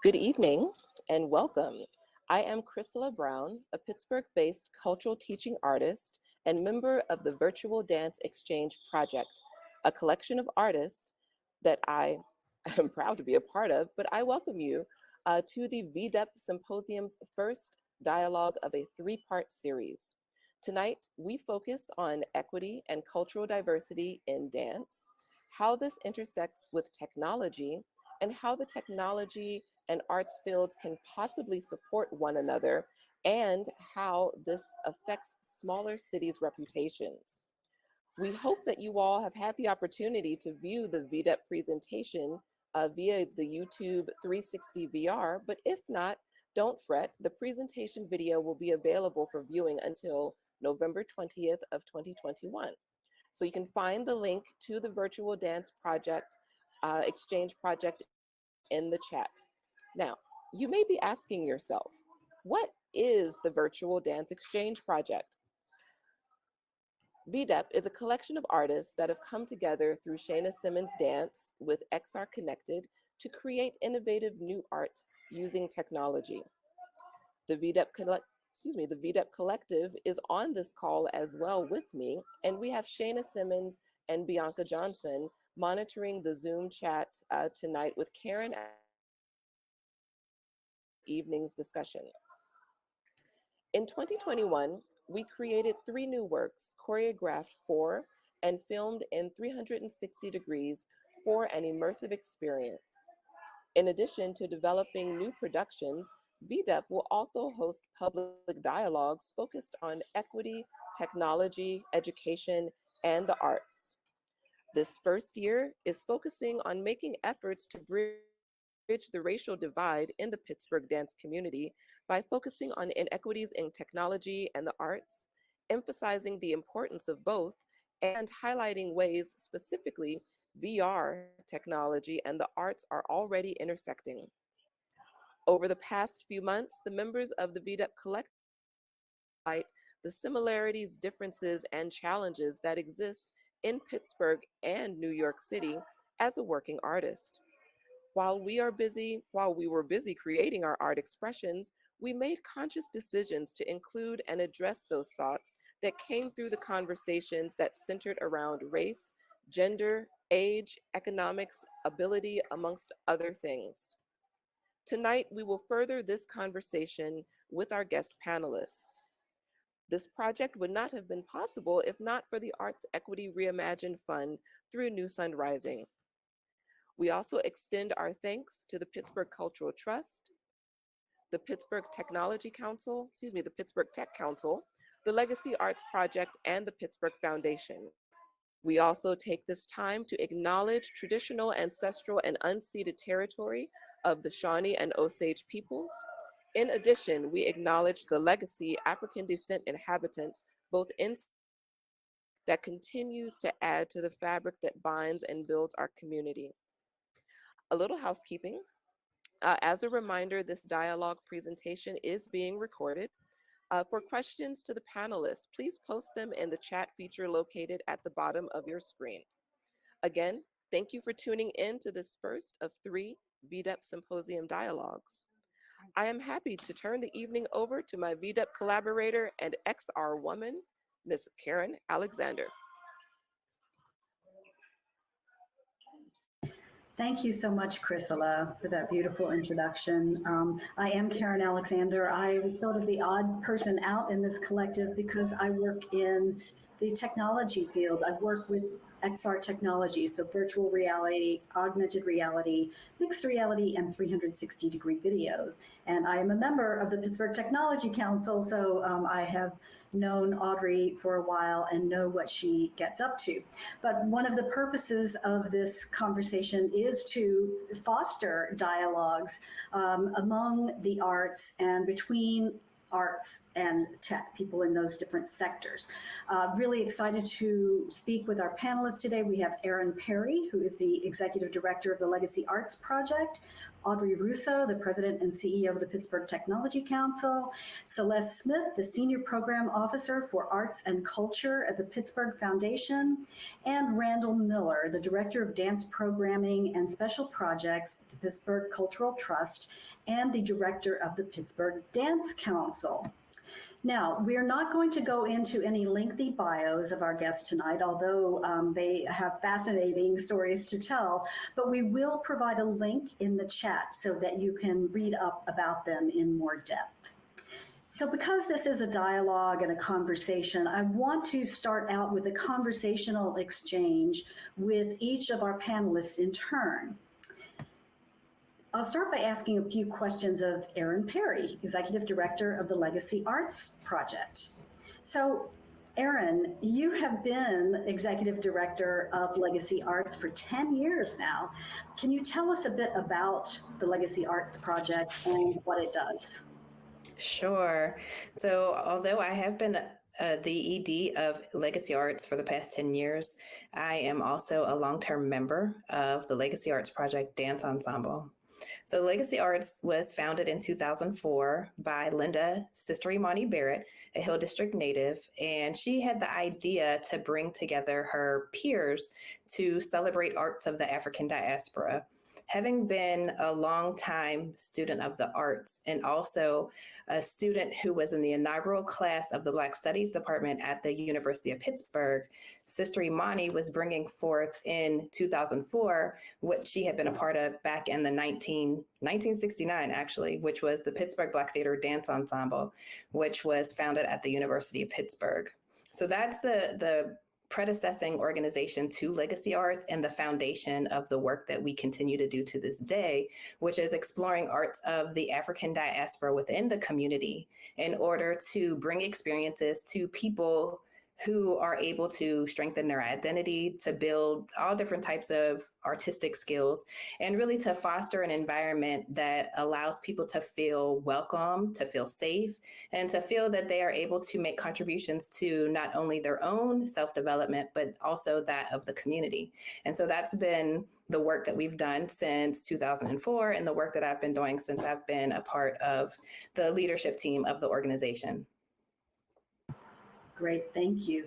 Good evening and welcome. I am Crystal Brown, a Pittsburgh-based cultural teaching artist and member of the Virtual Dance Exchange Project, a collection of artists that I am proud to be a part of, but I welcome you to the VDEP Symposium's first dialogue of a three-part series. Tonight, we focus on equity and cultural diversity in dance, how this intersects with technology, and how the technology and arts fields can possibly support one another, and how this affects smaller cities' reputations. We hope that you all have had the opportunity to view the VDEP presentation via the YouTube 360 VR, but if not, don't fret, the presentation video will be available for viewing until November 20th of 2021. So you can find the link to the Virtual Dance Project, Exchange Project in the chat. Now, you may be asking yourself, what is the Virtual Dance Exchange Project? VDEP is a collection of artists that have come together through Shana Simmons Dance with XR Connected to create innovative new art using technology. The VDEP Collective is on this call as well with me, and we have Shana Simmons and Bianca Johnson monitoring the Zoom chat tonight with Karen evening's discussion. In 2021, we created 3 new works, choreographed for and filmed in 360 degrees for an immersive experience. In addition to developing new productions, VDEP will also host public dialogues focused on equity, technology, education, and the arts. This first year is focusing on making efforts to bridge the racial divide in the Pittsburgh dance community by focusing on inequities in technology and the arts, emphasizing the importance of both, and highlighting ways specifically VR technology and the arts are already intersecting. Over the past few months, the members of the VDEP Collective highlight the similarities, differences, and challenges that exist in Pittsburgh and New York City as a working artist. While we were busy creating our art expressions, we made conscious decisions to include and address those thoughts that came through the conversations that centered around race, gender, age, economics, ability, amongst other things. Tonight, we will further this conversation with our guest panelists. This project would not have been possible if not for the Arts Equity Reimagined Fund through New Sun Rising. We also extend our thanks to the Pittsburgh Cultural Trust, the Pittsburgh Technology Council, the Pittsburgh Tech Council, the Legacy Arts Project, and the Pittsburgh Foundation. We also take this time to acknowledge traditional, ancestral, and unceded territory of the Shawnee and Osage peoples. In addition, we acknowledge the legacy African descent inhabitants, both in that continues to add to the fabric that binds and builds our community. A little housekeeping. As a reminder, this dialogue presentation is being recorded. For questions to the panelists, please post them in the chat feature located at the bottom of your screen. Again, thank you for tuning in to this first of 3 VDEP Symposium dialogues. I am happy to turn the evening over to my VDEP collaborator and XR woman, Ms. Karen Alexander. Thank you so much, Crystal, for that beautiful introduction. I am Karen Alexander. I was sort of the odd person out in this collective because I work in the technology field. I work with XR technology, so virtual reality, augmented reality, mixed reality, and 360-degree videos. And I am a member of the Pittsburgh Technology Council, so I have known Audrey for a while and know what she gets up to. But one of the purposes of this conversation is to foster dialogues among the arts and between arts and tech, people in those different sectors. Really excited to speak with our panelists today. We have Erin Perry, who is the Executive Director of the Legacy Arts Project, Audrey Russo, the President and CEO of the Pittsburgh Technology Council, Celeste Smith, the Senior Program Officer for Arts and Culture at the Pittsburgh Foundation, and Randall Miller, the Director of Dance Programming and Special Projects at the Pittsburgh Cultural Trust and the Director of the Pittsburgh Dance Council. Now, we're not going to go into any lengthy bios of our guests tonight, although they have fascinating stories to tell, but we will provide a link in the chat so that you can read up about them in more depth. So because this is a dialogue and a conversation, I want to start out with a conversational exchange with each of our panelists in turn. I'll start by asking a few questions of Erin Perry, Executive Director of the Legacy Arts Project. So, Erin, you have been Executive Director of Legacy Arts for 10 years now. Can you tell us a bit about the Legacy Arts Project and what it does? Sure. So, although I have been the ED of Legacy Arts for the past 10 years, I am also a long-term member of the Legacy Arts Project Dance Ensemble. So Legacy Arts was founded in 2004 by Linda Sister Imani Barrett, a Hill District native, and she had the idea to bring together her peers to celebrate arts of the African diaspora. Having been a longtime student of the arts and also a student who was in the inaugural class of the Black Studies Department at the University of Pittsburgh, Sister Imani was bringing forth in 2004 what she had been a part of back in the 1969, actually, which was the Pittsburgh Black Theater Dance Ensemble, which was founded at the University of Pittsburgh. So that's the predecessing organization to Legacy Arts and the foundation of the work that we continue to do to this day, which is exploring arts of the African diaspora within the community in order to bring experiences to people who are able to strengthen their identity, to build all different types of artistic skills, and really to foster an environment that allows people to feel welcome, to feel safe, and to feel that they are able to make contributions to not only their own self-development, but also that of the community. And so that's been the work that we've done since 2004 and the work that I've been doing since I've been a part of the leadership team of the organization. Great, thank you.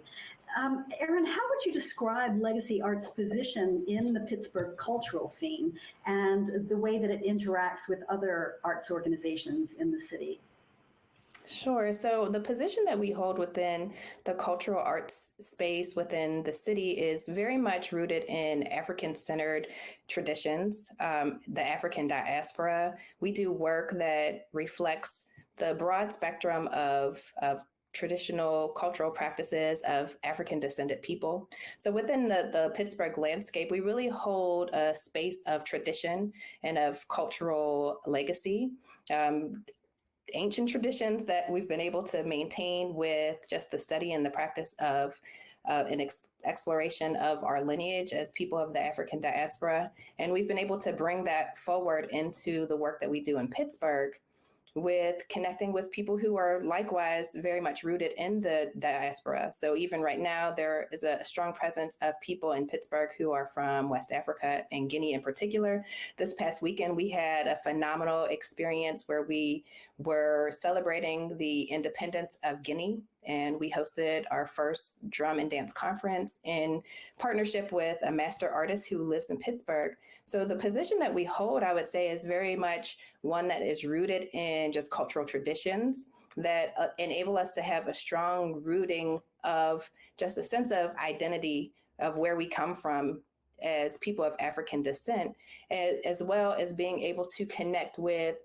Erin, how would you describe Legacy Arts' position in the Pittsburgh cultural scene and the way that it interacts with other arts organizations in the city? Sure. So the position that we hold within the cultural arts space within the city is very much rooted in African-centered traditions, the African diaspora. We do work that reflects the broad spectrum of traditional cultural practices of African descendant people. So within the Pittsburgh landscape, we really hold a space of tradition and of cultural legacy. Ancient traditions that we've been able to maintain with just the study and the practice of an exploration of our lineage as people of the African diaspora. And we've been able to bring that forward into the work that we do in Pittsburgh, with connecting with people who are likewise very much rooted in the diaspora. So even right now, there is a strong presence of people in Pittsburgh who are from West Africa and Guinea in particular. This past weekend, we had a phenomenal experience where we were celebrating the independence of Guinea, and we hosted our first drum and dance conference in partnership with a master artist who lives in Pittsburgh. So the position that we hold, I would say, is very much one that is rooted in just cultural traditions that enable us to have a strong rooting of just a sense of identity of where we come from as people of African descent, as well as being able to connect with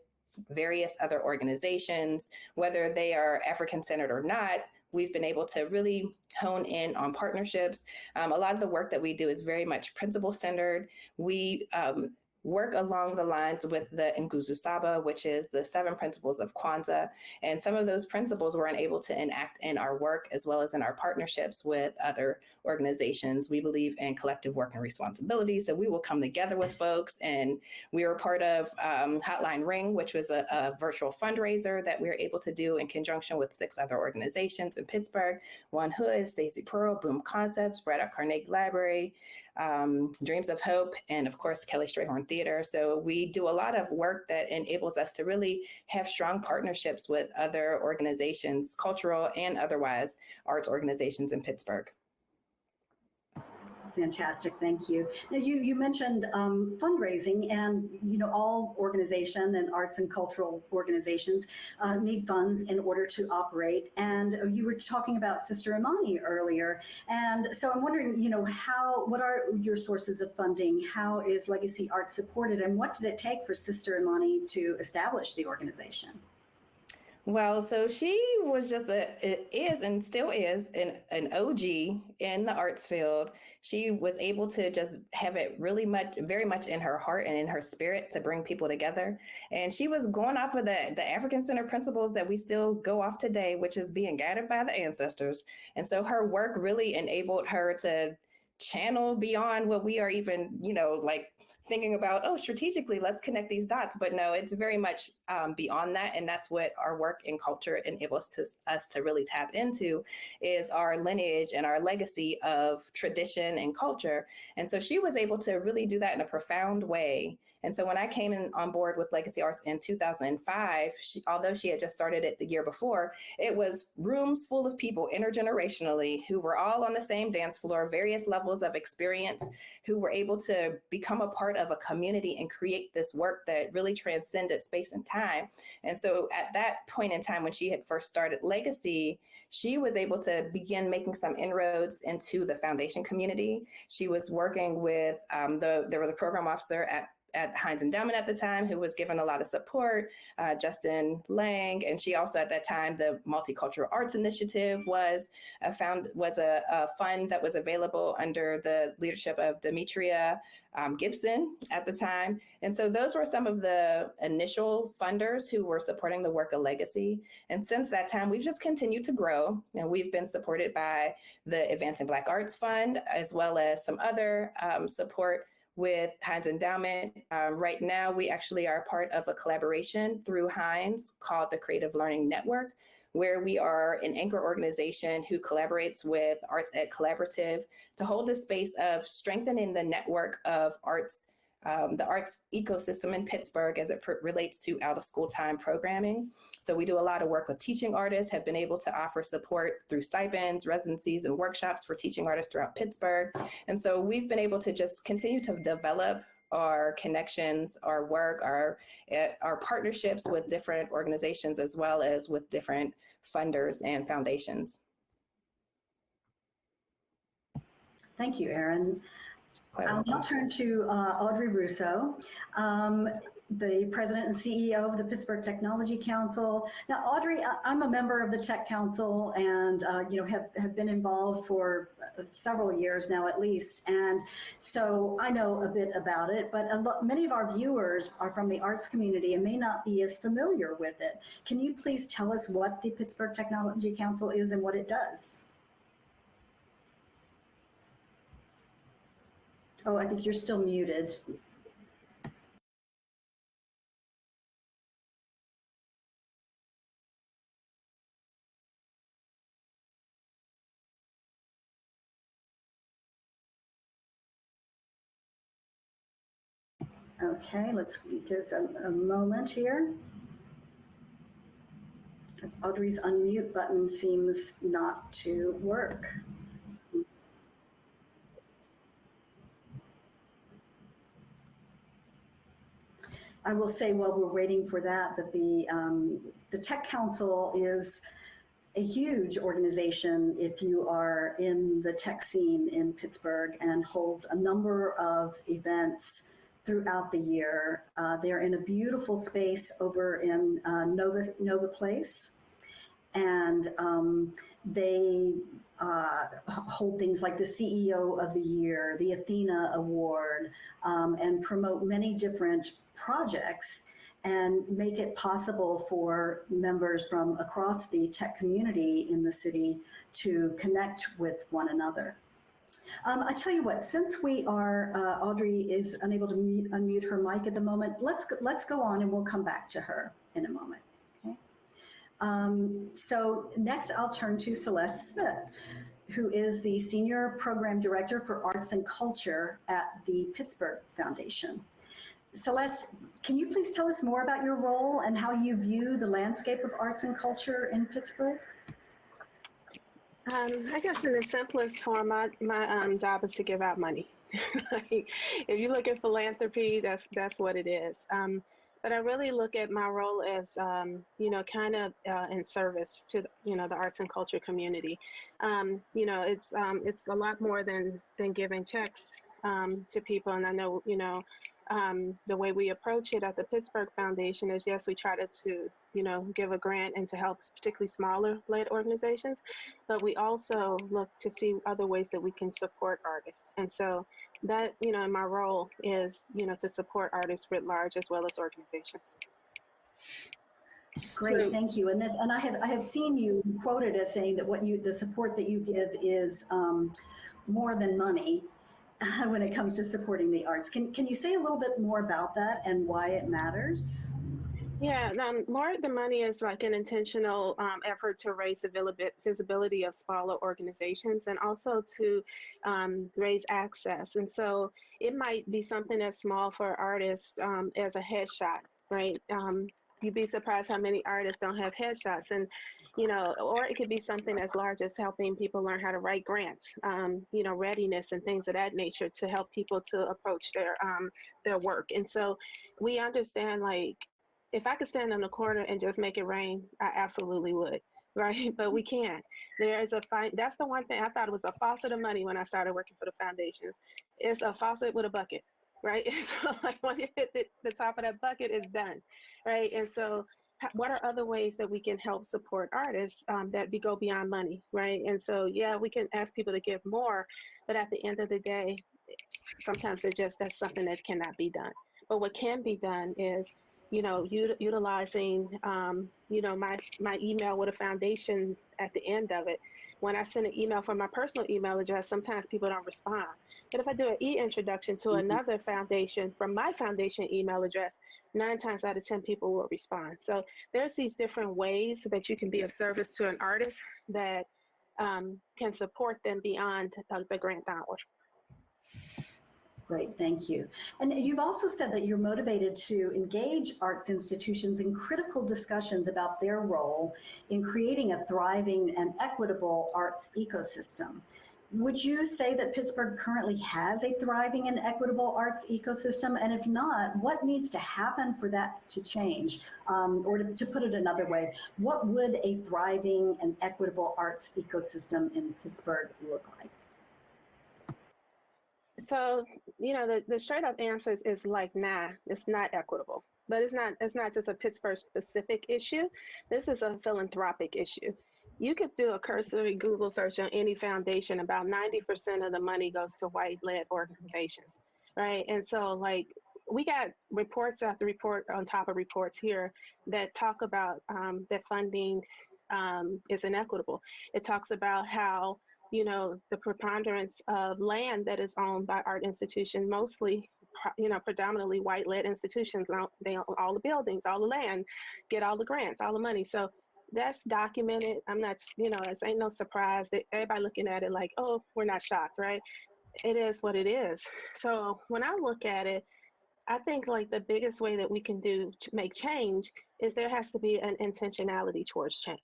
various other organizations, whether they are African-centered or not. We've been able to really hone in on partnerships. A lot of the work that we do is very much principle-centered. We work along the lines with the Nguzo Saba, which is the 7 principles of Kwanzaa. And some of those principles we're able to enact in our work as well as in our partnerships with other organizations. We believe in collective work and responsibility. So we will come together with folks, and we were part of Hotline Ring, which was a virtual fundraiser that we were able to do in conjunction with 6 other organizations in Pittsburgh: One Hood, Stacey Pearl, Boom Concepts, Braddock Carnegie Library, Dreams of Hope, and of course, Kelly Strayhorn Theater. So we do a lot of work that enables us to really have strong partnerships with other organizations, cultural and otherwise, arts organizations in Pittsburgh. Fantastic, thank you. Now you mentioned fundraising, and all organization and arts and cultural organizations need funds in order to operate. And you were talking about Sister Imani earlier, and so I'm wondering, what are your sources of funding? How is Legacy Arts supported, and what did it take for Sister Imani to establish the organization? Well, so she was just is and still is an OG in the arts field. She was able to just have it very much in her heart and in her spirit to bring people together. And she was going off of the African Center principles that we still go off today, which is being guided by the ancestors. And so her work really enabled her to channel beyond what we are even, thinking about, strategically, let's connect these dots. But no, it's very much beyond that. And that's what our work in culture enables us to really tap into, is our lineage and our legacy of tradition and culture. And so she was able to really do that in a profound way. And so when I came on board with Legacy Arts in 2005, although she had just started it the year before, it was rooms full of people intergenerationally who were all on the same dance floor, various levels of experience, who were able to become a part of a community and create this work that really transcended space and time. And so at that point in time, when she had first started Legacy, she was able to begin making some inroads into the foundation community. She was working with there was a program officer at Heinz Endowment at the time, who was given a lot of support, Justin Lang. And she also, at that time, the Multicultural Arts Initiative was a fund that was available under the leadership of Demetria Gibson at the time. And so those were some of the initial funders who were supporting the work of Legacy. And since that time, we've just continued to grow. And we've been supported by the Advancing Black Arts Fund, as well as some other support with Heinz Endowment. Right now, we actually are part of a collaboration through Heinz called the Creative Learning Network, where we are an anchor organization who collaborates with Arts Ed Collaborative to hold the space of strengthening the network of arts, the arts ecosystem in Pittsburgh as it relates to out of school time programming. So we do a lot of work with teaching artists, have been able to offer support through stipends, residencies, and workshops for teaching artists throughout Pittsburgh. And so we've been able to just continue to develop our connections, our work, our partnerships with different organizations, as well as with different funders and foundations. Thank you, Erin. I'll now turn to Audrey Russo, the president and CEO of the Pittsburgh Technology Council. Now, Audrey, I'm a member of the Tech Council and have been involved for several years now, at least. And so I know a bit about it, but many of our viewers are from the arts community and may not be as familiar with it. Can you please tell us what the Pittsburgh Technology Council is and what it does? Oh, I think you're still muted. Okay, let's give a moment here, because Audrey's unmute button seems not to work. I will say, while we're waiting for that the Tech Council is a huge organization if you are in the tech scene in Pittsburgh, and holds a number of events throughout the year. They're in a beautiful space over in Nova Place, and they hold things like the CEO of the Year, the Athena Award, and promote many different projects and make it possible for members from across the tech community in the city to connect with one another. I tell you what, since we are, Audrey is unable to unmute her mic at the moment, let's go on and we'll come back to her in a moment. Okay. So next I'll turn to Celeste Smith. who is the Senior Program Director for Arts and Culture at the Pittsburgh Foundation. Celeste, can you please tell us more about your role and how you view the landscape of arts and culture in Pittsburgh? I guess in the simplest form, my job is to give out money. Like, if you look at philanthropy, that's what it is. But I really look at my role as, kind of in service to, the arts and culture community. It's a lot more than giving checks to people. And I know, the way we approach it at the Pittsburgh Foundation is, yes, we try to give a grant and to help particularly smaller led organizations, but we also look to see other ways that we can support artists. And so that, my role is, to support artists writ large as well as organizations. Great, thank you. And I have seen you quoted as saying that the support that you give is more than money when it comes to supporting the arts. Can you say a little bit more about that and why it matters? Yeah, more than money is like an intentional effort to raise the visibility of smaller organizations and also to raise access. And so it might be something as small for artists as a headshot, right? You'd be surprised how many artists don't have headshots. And, or it could be something as large as helping people learn how to write grants, readiness and things of that nature to help people to approach their work. And so we understand, like, if I could stand on the corner and just make it rain, I absolutely would, right? But we can't. That's the one thing I thought it was a faucet of money when I started working for the foundations. It's a faucet with a bucket, right? So like once you hit the top of that bucket, it's done, right? And so what are other ways that we can help support artists that we go beyond money, right? And so, yeah, we can ask people to give more, but at the end of the day, sometimes that's something that cannot be done. But what can be done is, utilizing, my email with a foundation at the end of it. When I send an email from my personal email address, sometimes people don't respond. But if I do an e-introduction to another foundation from my foundation email address, 9 times out of 10 people will respond. So there's these different ways that you can be of service to an artist that can support them beyond the grant dollar. Great, thank you. And you've also said that you're motivated to engage arts institutions in critical discussions about their role in creating a thriving and equitable arts ecosystem. Would you say that Pittsburgh currently has a thriving and equitable arts ecosystem? And if not, what needs to happen for that to change? Or to put it another way, what would a thriving and equitable arts ecosystem in Pittsburgh look like? So, the straight up answer is like, nah, it's not equitable. But it's not just a Pittsburgh specific issue. This is a philanthropic issue. You could do a cursory Google search on any foundation. About 90% of the money goes to white-led organizations, right? And so, like, we got reports after report on top of reports here that talk about that funding is inequitable. It talks about how the preponderance of land that is owned by art institutions, mostly, predominantly white-led institutions, they own all the buildings, all the land, get all the grants, all the money. So that's documented. I'm not, it ain't no surprise that everybody looking at it like, oh, we're not shocked, right? It is what it is. So when I look at it, I think like the biggest way that we can do to make change is there has to be an intentionality towards change.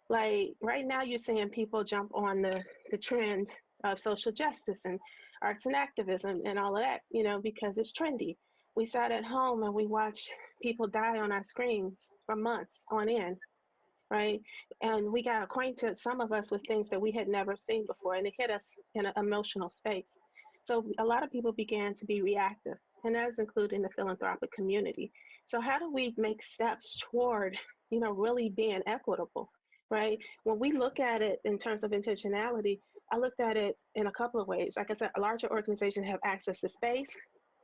Like right now you're seeing people jump on the trend of social justice and arts and activism and all of that, because it's trendy. We sat at home and we watched people die on our screens for months on end, right? And we got acquainted, some of us, with things that we had never seen before, and it hit us in an emotional space. So a lot of people began to be reactive, and that's including the philanthropic community. So how do we make steps toward, really being equitable? Right? When we look at it in terms of intentionality, I looked at it in a couple of ways. Like I said, larger organizations have access to space.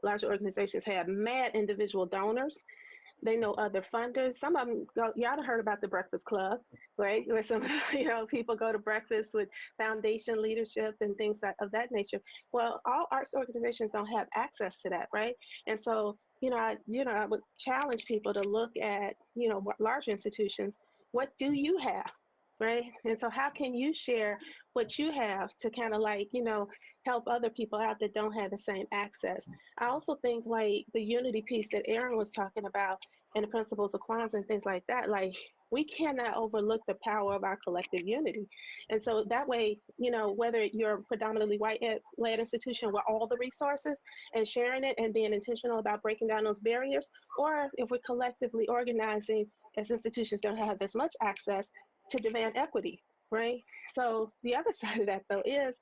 Larger organizations have mad individual donors. They know other funders. Some of them y'all have heard about the Breakfast Club, right? Where some, people go to breakfast with foundation leadership and things of that nature. Well, all arts organizations don't have access to that, right? And so, I would challenge people to look at, large institutions. What do you have? right? And so how can you share what you have to kind of like, help other people out that don't have the same access? I also think like the unity piece that Erin was talking about and the principles of Kwanzaa and things like that, like we cannot overlook the power of our collective unity. And so that way, whether you're a predominantly white-led institution with all the resources and sharing it and being intentional about breaking down those barriers, or if we're collectively organizing as institutions don't have as much access to demand equity, right? So the other side of that, though, is,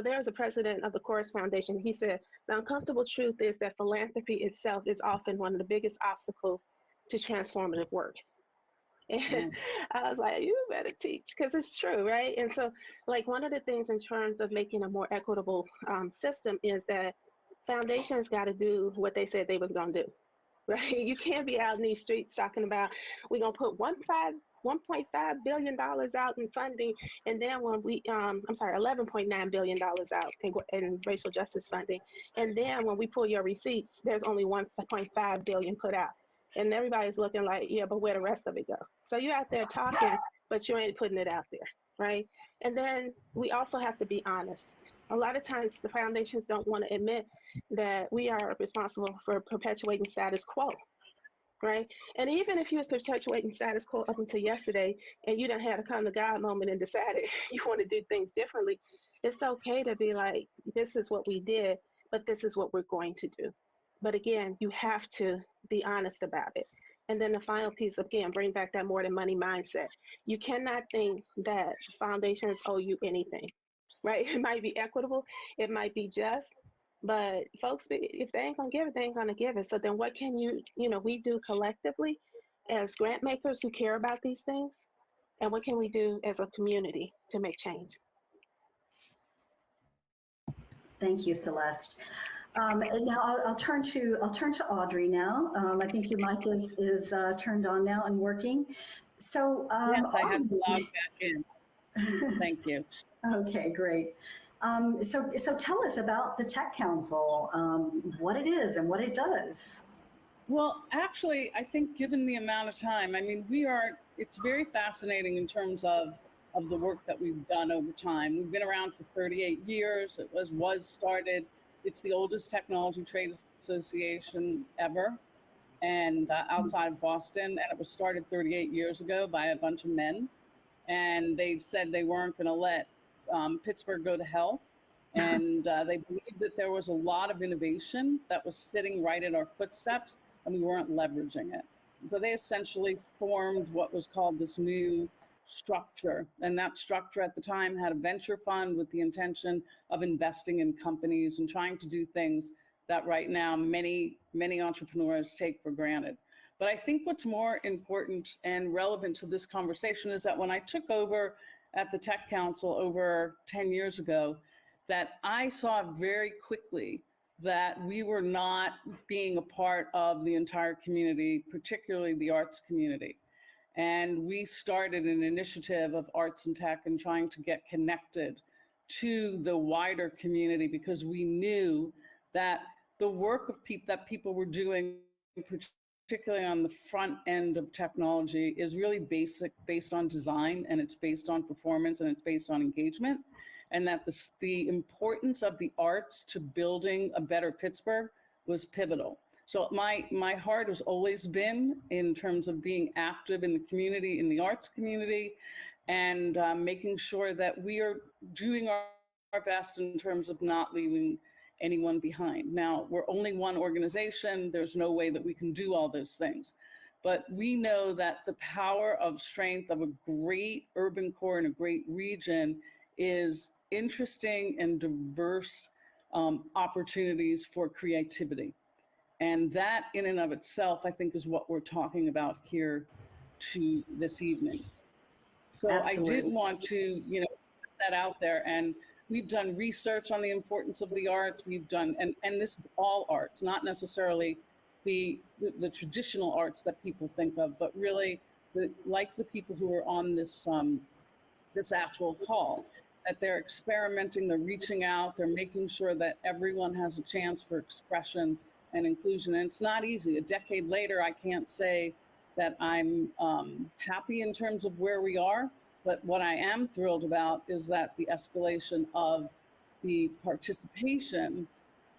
there's a president of the Chorus Foundation. He said, the uncomfortable truth is that philanthropy itself is often one of the biggest obstacles to transformative work. And I was like, you better teach, because it's true, right? And so, like, one of the things in terms of making a more equitable system is that foundations got to do what they said they was going to do, right? You can't be out in these streets talking about, we're going to put $1.5 billion out in funding, and then when $11.9 billion out in racial justice funding, and then when we pull your receipts, there's only $1.5 billion put out. And everybody's looking like, yeah, but where the rest of it go? So you're out there talking, but you ain't putting it out there, right? And then we also have to be honest. A lot of times the foundations don't want to admit that we are responsible for perpetuating status quo, right? And even if you was perpetuating status quo up until yesterday and you done had a come to God moment and decided you want to do things differently, it's okay to be like, this is what we did, but this is what we're going to do. But again, you have to be honest about it. And then the final piece, again, bring back that more than money mindset. You cannot think that foundations owe you anything, right? It might be equitable, it might be just, but folks, if they ain't gonna give it, they ain't gonna give it. So then what can we do collectively as grant makers who care about these things? And what can we do as a community to make change? Thank you, Celeste. And now I'll turn to Audrey now. I think your mic is turned on now and working. So yes, I had to log back in. Thank you. Okay, great. So tell us about the Tech Council, what it is and what it does. Well, actually, I think given the amount of time, I mean, it's very fascinating in terms of the work that we've done over time. We've been around for 38 years. It was started. It's the oldest technology trade association ever, and outside of Boston. And it was started 38 years ago by a bunch of men. And they said they weren't going to let Pittsburgh go to hell. And they believed that there was a lot of innovation that was sitting right at our footsteps, and we weren't leveraging it. So they essentially formed what was called this new structure. And that structure at the time had a venture fund with the intention of investing in companies and trying to do things that right now many entrepreneurs take for granted. But I think what's more important and relevant to this conversation is that when I took over at the Tech Council over 10 years ago, that I saw very quickly that we were not being a part of the entire community, particularly the arts community. And we started an initiative of arts and tech and trying to get connected to the wider community, because we knew that the work of that people were doing, particularly on the front end of technology, is really based on design, and it's based on performance, and it's based on engagement. And that the importance of the arts to building a better Pittsburgh was pivotal. So my heart has always been in terms of being active in the community, in the arts community, and making sure that we are doing our best in terms of not leaving anyone behind. Now, we're only one organization. There's no way that we can do all those things. But we know that the power of strength of a great urban core and a great region is interesting and diverse opportunities for creativity. And that in and of itself, I think, is what we're talking about here this evening. So absolutely. I did want to, put that out there. And we've done research on the importance of the arts. We've done, and this is all arts, not necessarily the traditional arts that people think of, but really like the people who are on this actual call, that they're experimenting, they're reaching out, they're making sure that everyone has a chance for expression and inclusion. And it's not easy. A decade later, I can't say that I'm happy in terms of where we are, But what I am thrilled about is that the escalation of the participation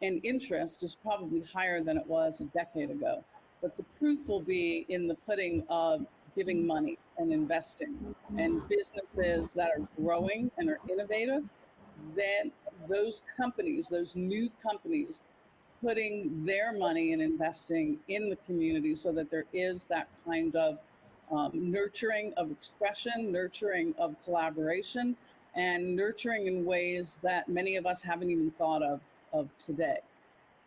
and interest is probably higher than it was a decade ago. But the proof will be in the pudding of giving money and investing, and businesses that are growing and are innovative, then those companies, those new companies, putting their money and investing in the community so that there is that kind of nurturing of expression, nurturing of collaboration, and nurturing in ways that many of us haven't even thought of today.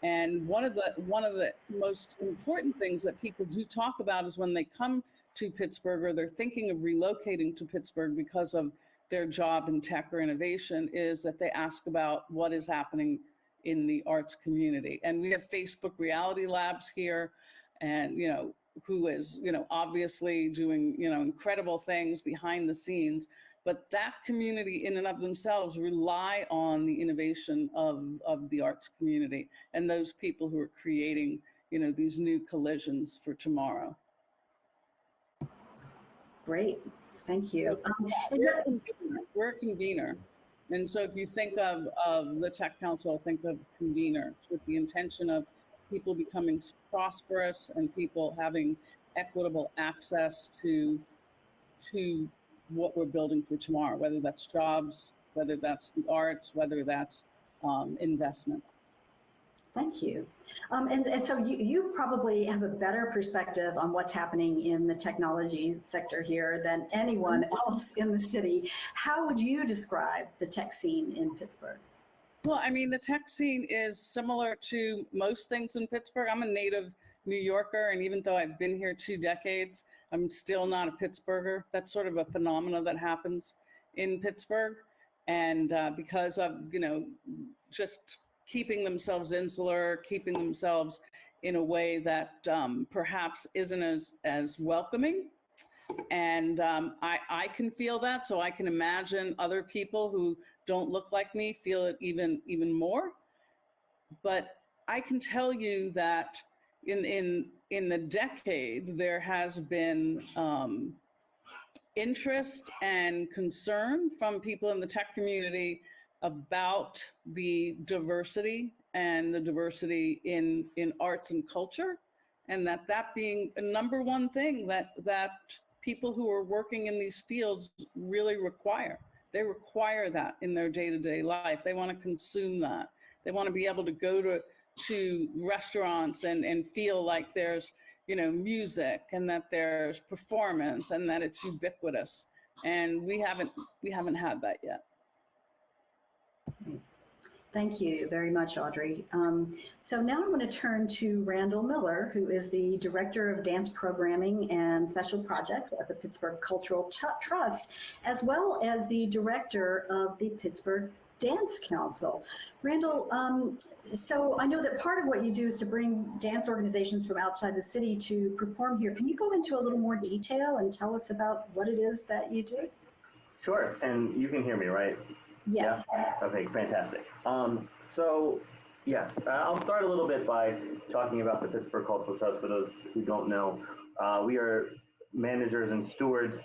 And one of the most important things that people do talk about is when they come to Pittsburgh or they're thinking of relocating to Pittsburgh because of their job in tech or innovation, is that they ask about what is happening in the arts community. And we have Facebook Reality Labs here, and who is obviously doing incredible things behind the scenes. But that community in and of themselves rely on the innovation of the arts community and those people who are creating these new collisions for tomorrow. Great, thank you. We're a convener. And so if you think of the Tech Council, think of convener with the intention of people becoming prosperous and people having equitable access to what we're building for tomorrow, whether that's jobs, whether that's the arts, whether that's investment. Thank you. And so you probably have a better perspective on what's happening in the technology sector here than anyone else in the city. How would you describe the tech scene in Pittsburgh? Well, I mean, the tech scene is similar to most things in Pittsburgh. I'm a native New Yorker, and even though I've been here 2 decades, I'm still not a Pittsburgher. That's sort of a phenomenon that happens in Pittsburgh. And because of, just keeping themselves insular, keeping themselves in a way that perhaps isn't as welcoming. And I can feel that, so I can imagine other people who don't look like me feel it even more. But I can tell you that in the decade, there has been interest and concern from people in the tech community about the diversity and the diversity in arts and culture, and that being a number one thing that people who are working in these fields really require. They require that in their day-to-day life. They want to consume that. They want to be able to go to restaurants and feel like there's music and that there's performance and that it's ubiquitous. And we haven't had that yet. Thank you very much, Audrey. So now I'm going to turn to Randall Miller, who is the Director of Dance Programming and Special Projects at the Pittsburgh Cultural Trust, as well as the Director of the Pittsburgh Dance Council. Randall, so I know that part of what you do is to bring dance organizations from outside the city to perform here. Can you go into a little more detail and tell us about what it is that you do? Sure, and you can hear me, right? Yes. Yeah? Okay, fantastic. So, yes, I'll start a little bit by talking about the Pittsburgh Cultural Trust. For those who don't know, we are managers and stewards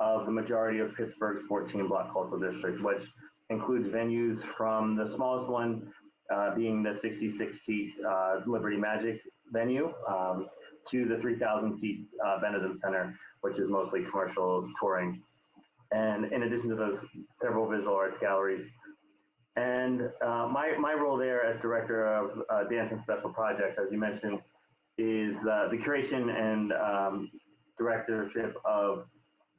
of the majority of Pittsburgh's 14-block cultural district, which includes venues from the smallest one being the 66-seat Liberty Magic venue to the 3,000-seat Dennison Center, which is mostly commercial touring. And in addition to those, several visual arts galleries. And my role there as Director of Dance and Special Projects, as you mentioned, is the curation and directorship of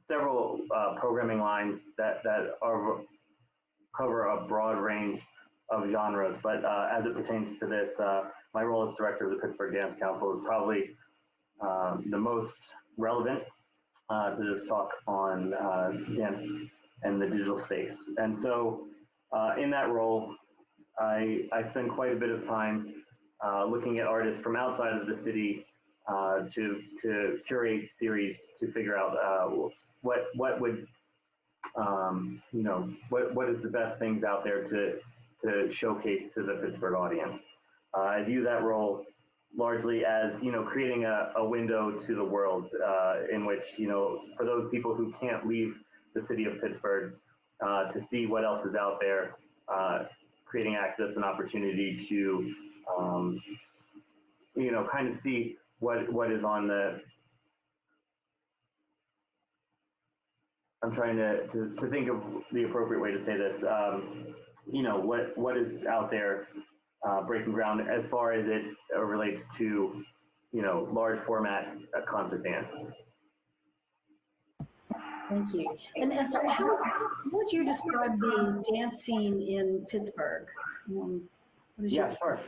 several programming lines that cover a broad range of genres. But as it pertains to this, my role as Director of the Pittsburgh Dance Council is probably the most relevant to this talk on dance and the digital space. And so in that role, I spend quite a bit of time looking at artists from outside of the city to curate series to figure out what would what is the best things out there to showcase to the Pittsburgh audience. I view that role largely as creating a window to the world in which for those people who can't leave the the city of Pittsburgh to see what else is out there, creating access and opportunity to, kind of see what is on the. I'm trying to think of the appropriate way to say this. What is out there, breaking ground as far as it relates to, large format concert dance. Thank you. And so how would you describe the dance scene in Pittsburgh? Sure.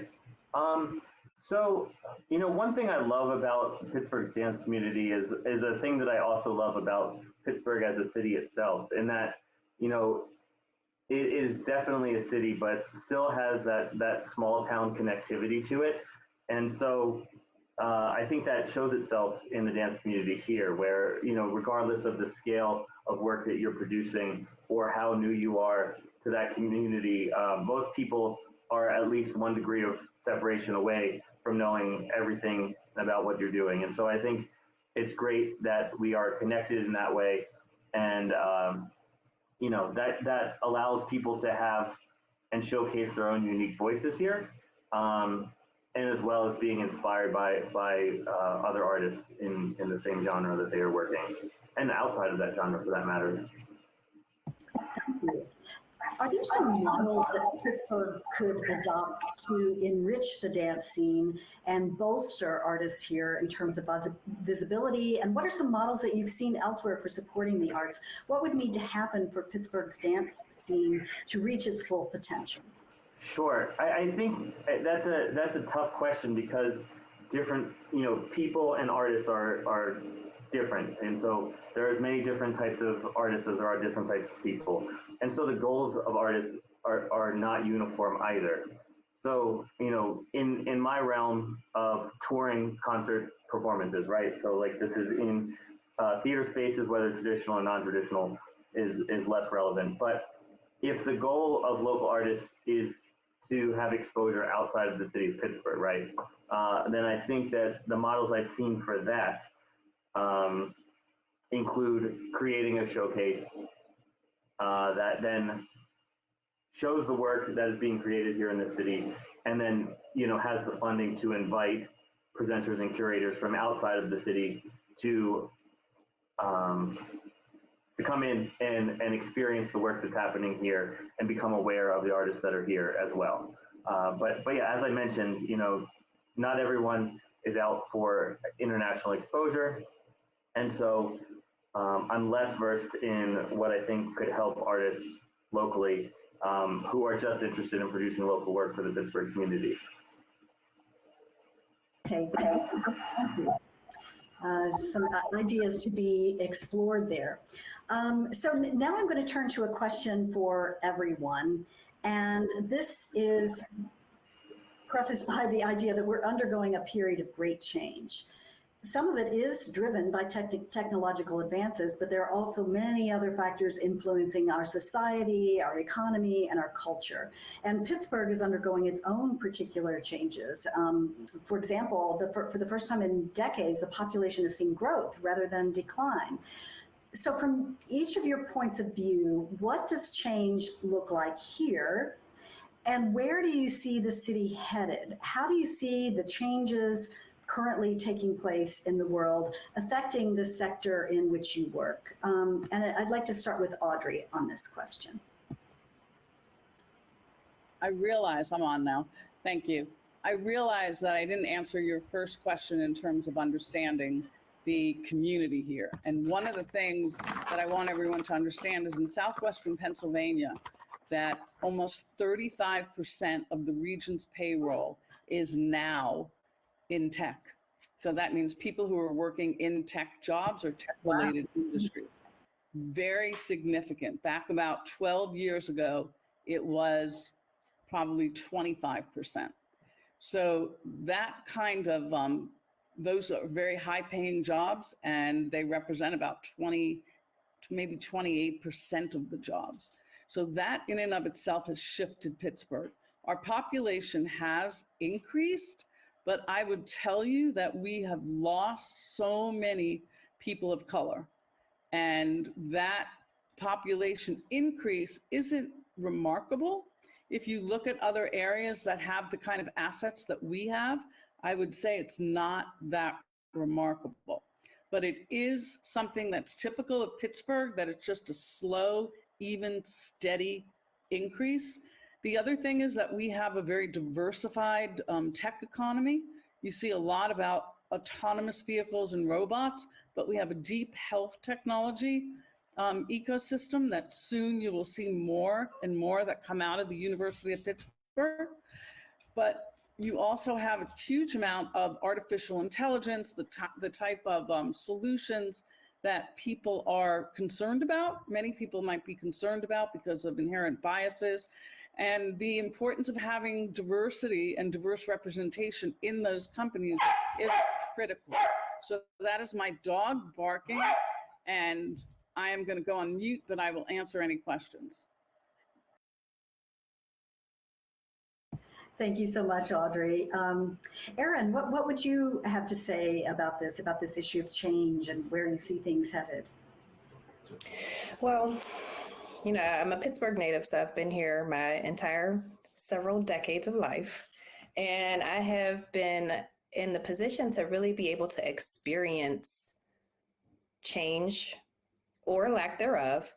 So, one thing I love about Pittsburgh's dance community is a thing that I also love about Pittsburgh as a city itself, in that, it is definitely a city, but still has that small town connectivity to it. And so I think that shows itself in the dance community here, where, regardless of the scale of work that you're producing or how new you are to that community, most people are at least one degree of separation away from knowing everything about what you're doing. And so I think it's great that we are connected in that way. And, that allows people to have and showcase their own unique voices here. And as well as being inspired by other artists in the same genre that they are working, and outside of that genre for that matter. Thank you. Are there some models that Pittsburgh could adopt to enrich the dance scene and bolster artists here in terms of visibility? And what are some models that you've seen elsewhere for supporting the arts? What would need to happen for Pittsburgh's dance scene to reach its full potential? Sure. I think that's a tough question, because different, people and artists are different. And so there are as many different types of artists as there are different types of people. And so the goals of artists are not uniform either. So, in my realm of touring concert performances, right? So like this is in theater spaces, whether traditional or non-traditional is less relevant. But if the goal of local artists is to have exposure outside of the city of Pittsburgh, right? Then I think that the models I've seen for that include creating a showcase that then shows the work that is being created here in the city, and then, has the funding to invite presenters and curators from outside of the city to come in and experience the work that's happening here and become aware of the artists that are here as well. But yeah, as I mentioned, not everyone is out for international exposure. And so I'm less versed in what I think could help artists locally who are just interested in producing local work for the Pittsburgh community. Okay, thank you. Some ideas to be explored there. So now I'm going to turn to a question for everyone. And this is prefaced by the idea that we're undergoing a period of great change. Some of it is driven by technological advances, but there are also many other factors influencing our society, our economy, and our culture. And Pittsburgh is undergoing its own particular changes. For example, for the first time in decades, the population has seen growth rather than decline. So from each of your points of view, what does change look like here? And where do you see the city headed? How do you see the changes currently taking place in the world affecting the sector in which you work? And I'd like to start with Audrey on this question. I realize I'm on now. Thank you. I realize that I didn't answer your first question in terms of understanding the community here. And one of the things that I want everyone to understand is in southwestern Pennsylvania, that almost 35% of the region's payroll is now in tech. So that means people who are working in tech jobs or tech-related industry. Very significant. Back about 12 years ago, it was probably 25%. So that kind of, those are very high-paying jobs, and they represent about 20, maybe 28% of the jobs. So that in and of itself has shifted Pittsburgh. Our population has increased, but I would tell you that we have lost so many people of color. And that population increase isn't remarkable. If you look at other areas that have the kind of assets that we have, I would say it's not that remarkable. But it is something that's typical of Pittsburgh, that it's just a slow, even, steady increase. The other thing is that we have a very diversified tech economy. You see a lot about autonomous vehicles and robots, but we have a deep health technology ecosystem that soon you will see more and more that come out of the University of Pittsburgh. But you also have a huge amount of artificial intelligence, the type of solutions that people are concerned about. Many people might be concerned about because of inherent biases, and the importance of having diversity and diverse representation in those companies is critical. So that is my dog barking, and I am going to go on mute, but I will answer any questions. Thank you so much, Audrey. Erin, what would you have to say about this issue of change and where you see things headed? Well, you know, I'm a Pittsburgh native, so I've been here my entire several decades of life. And I have been in the position to really be able to experience change or lack thereof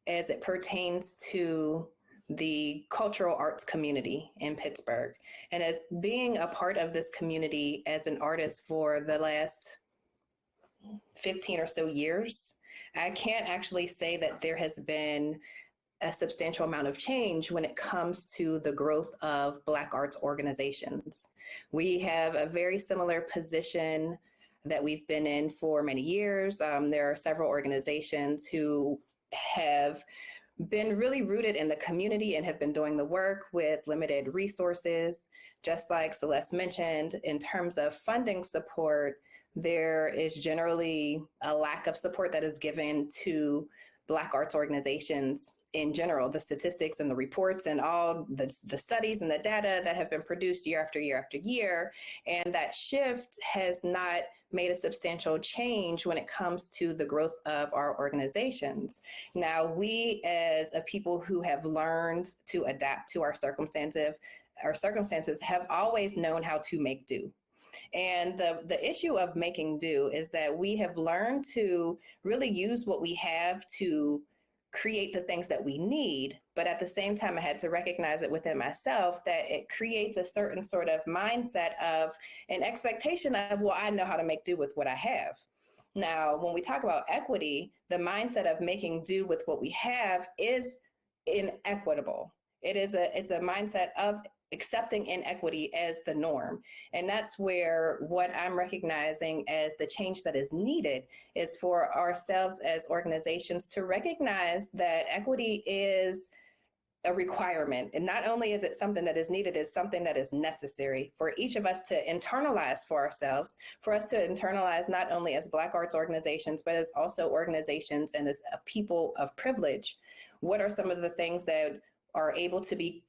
as it pertains to the cultural arts community in Pittsburgh. And as being a part of this community as an artist for the last 15 or so years, I can't actually say that there has been a substantial amount of change when it comes to the growth of Black arts organizations. We have a very similar position that we've been in for many years. There are several organizations who have been really rooted in the community and have been doing the work with limited resources. Just like Celeste mentioned, in terms of funding support, there is generally a lack of support that is given to Black arts organizations in general. The statistics and the reports and all the studies and the data that have been produced year after year after year, and that shift has not made a substantial change when it comes to the growth of our organizations. Now, we as a people who have learned to adapt to our circumstances have always known how to make do. And the issue of making do is that we have learned to really use what we have to create the things that we need. But at the same time, I had to recognize it within myself that it creates a certain sort of mindset of an expectation of, well, I know how to make do with what I have. Now, when we talk about equity, the mindset of making do with what we have is inequitable. It's a mindset of accepting inequity as the norm. And that's where what I'm recognizing as the change that is needed is for ourselves as organizations to recognize that equity is a requirement. And not only is it something that is needed, it's something that is necessary for each of us to internalize for ourselves, for us to internalize not only as Black arts organizations, but as also organizations and as a people of privilege. What are some of the things that are able to be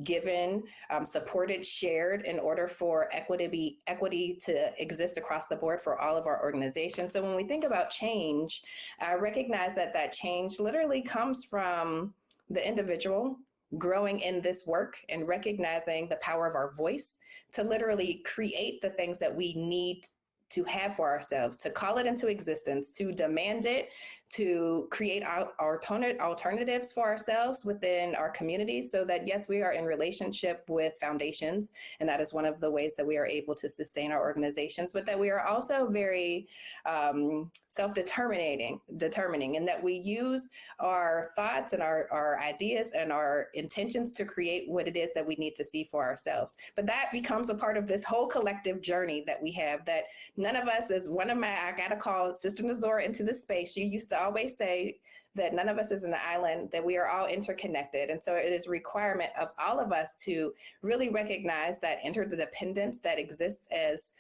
given, supported, shared in order for equity to exist across the board for all of our organizations? So when we think about change, I recognize that change literally comes from the individual growing in this work and recognizing the power of our voice to literally create the things that we need to have for ourselves, to call it into existence, to demand it, to create alternatives for ourselves within our communities so that, yes, we are in relationship with foundations, and that is one of the ways that we are able to sustain our organizations, but that we are also very self-determining, and that we use our thoughts and our ideas and our intentions to create what it is that we need to see for ourselves. But that becomes a part of this whole collective journey that we have, that none of us is I got to call Sister Nazora into this space. She used to always say that none of us is an island, that we are all interconnected. And so it is a requirement of all of us to really recognize that interdependence that exists as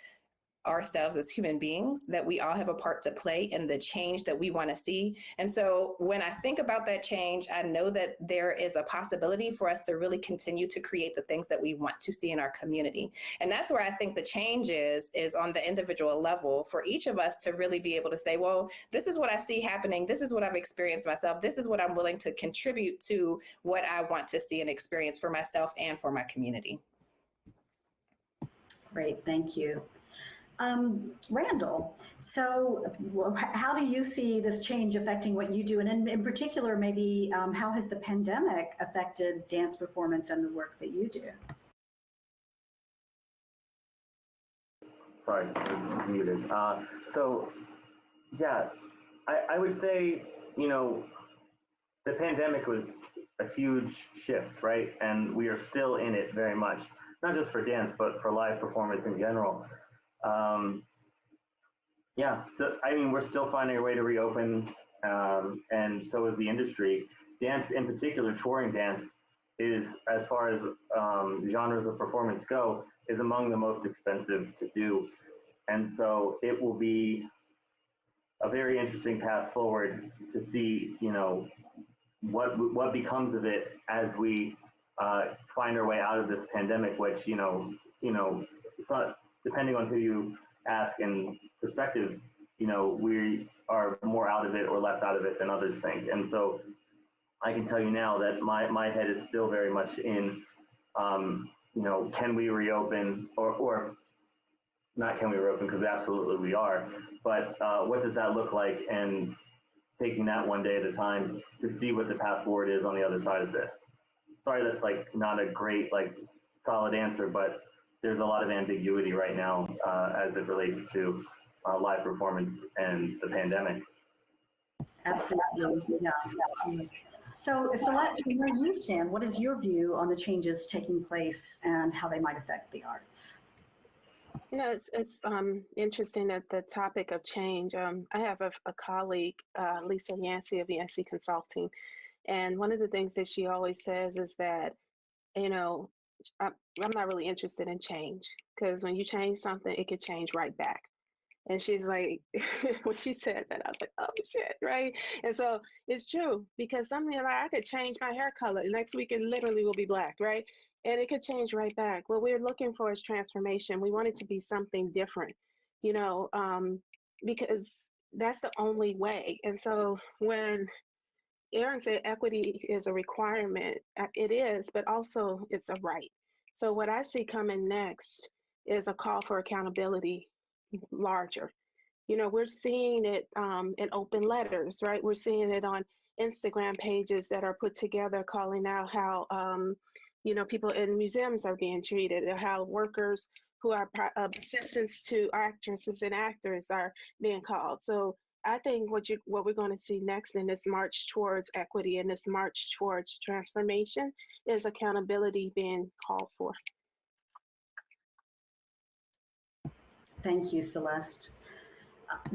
ourselves as human beings, that we all have a part to play in the change that we want to see. And so when I think about that change, I know that there is a possibility for us to really continue to create the things that we want to see in our community. And that's where I think the change is on the individual level for each of us to really be able to say, well, this is what I see happening. This is what I've experienced myself. This is what I'm willing to contribute to what I want to see and experience for myself and for my community. Great, thank you. Randall, so how do you see this change affecting what you do? And in particular, maybe how has the pandemic affected dance performance and the work that you do? Sorry, I was muted. So, yeah, I would say, you know, the pandemic was a huge shift, right? And we are still in it very much, not just for dance, but for live performance in general. Yeah, so I mean, we're still finding a way to reopen, and so is the industry. Dance, in particular, touring dance, is, as far as genres of performance go, is among the most expensive to do, and so it will be a very interesting path forward to see, you know, what becomes of it as we find our way out of this pandemic, which, you know, it's not, depending on who you ask and perspectives, you know, we are more out of it or less out of it than others think. And so I can tell you now that my head is still very much in, you know, can we reopen or not can we reopen, because absolutely we are, but what does that look like, and taking that one day at a time to see what the path forward is on the other side of this. Sorry, that's like not a great, like, solid answer, but there's a lot of ambiguity right now as it relates to live performance and the pandemic. Absolutely, yeah. So Celeste, from where you stand, what is your view on the changes taking place and how they might affect the arts? You know, it's interesting that the topic of change. I have a colleague, Lisa Yancey of Yancey Consulting, and one of the things that she always says is that, you know, I'm not really interested in change, because when you change something, it could change right back. And she's like, when she said that, I was like, oh shit, right? And so it's true, because something like, I could change my hair color. Next week, it literally will be black, right? And it could change right back. What we're looking for is transformation. We want it to be something different, you know, because that's the only way. And so when Erin said equity is a requirement, it is, but also it's a right. So what I see coming next is a call for accountability larger. You know, we're seeing it in open letters, right? We're seeing it on Instagram pages that are put together calling out how, you know, people in museums are being treated, or how workers who are assistants to actresses and actors are being called. So I think what we're going to see next in this march towards equity and this march towards transformation is accountability being called for. Thank you, Celeste.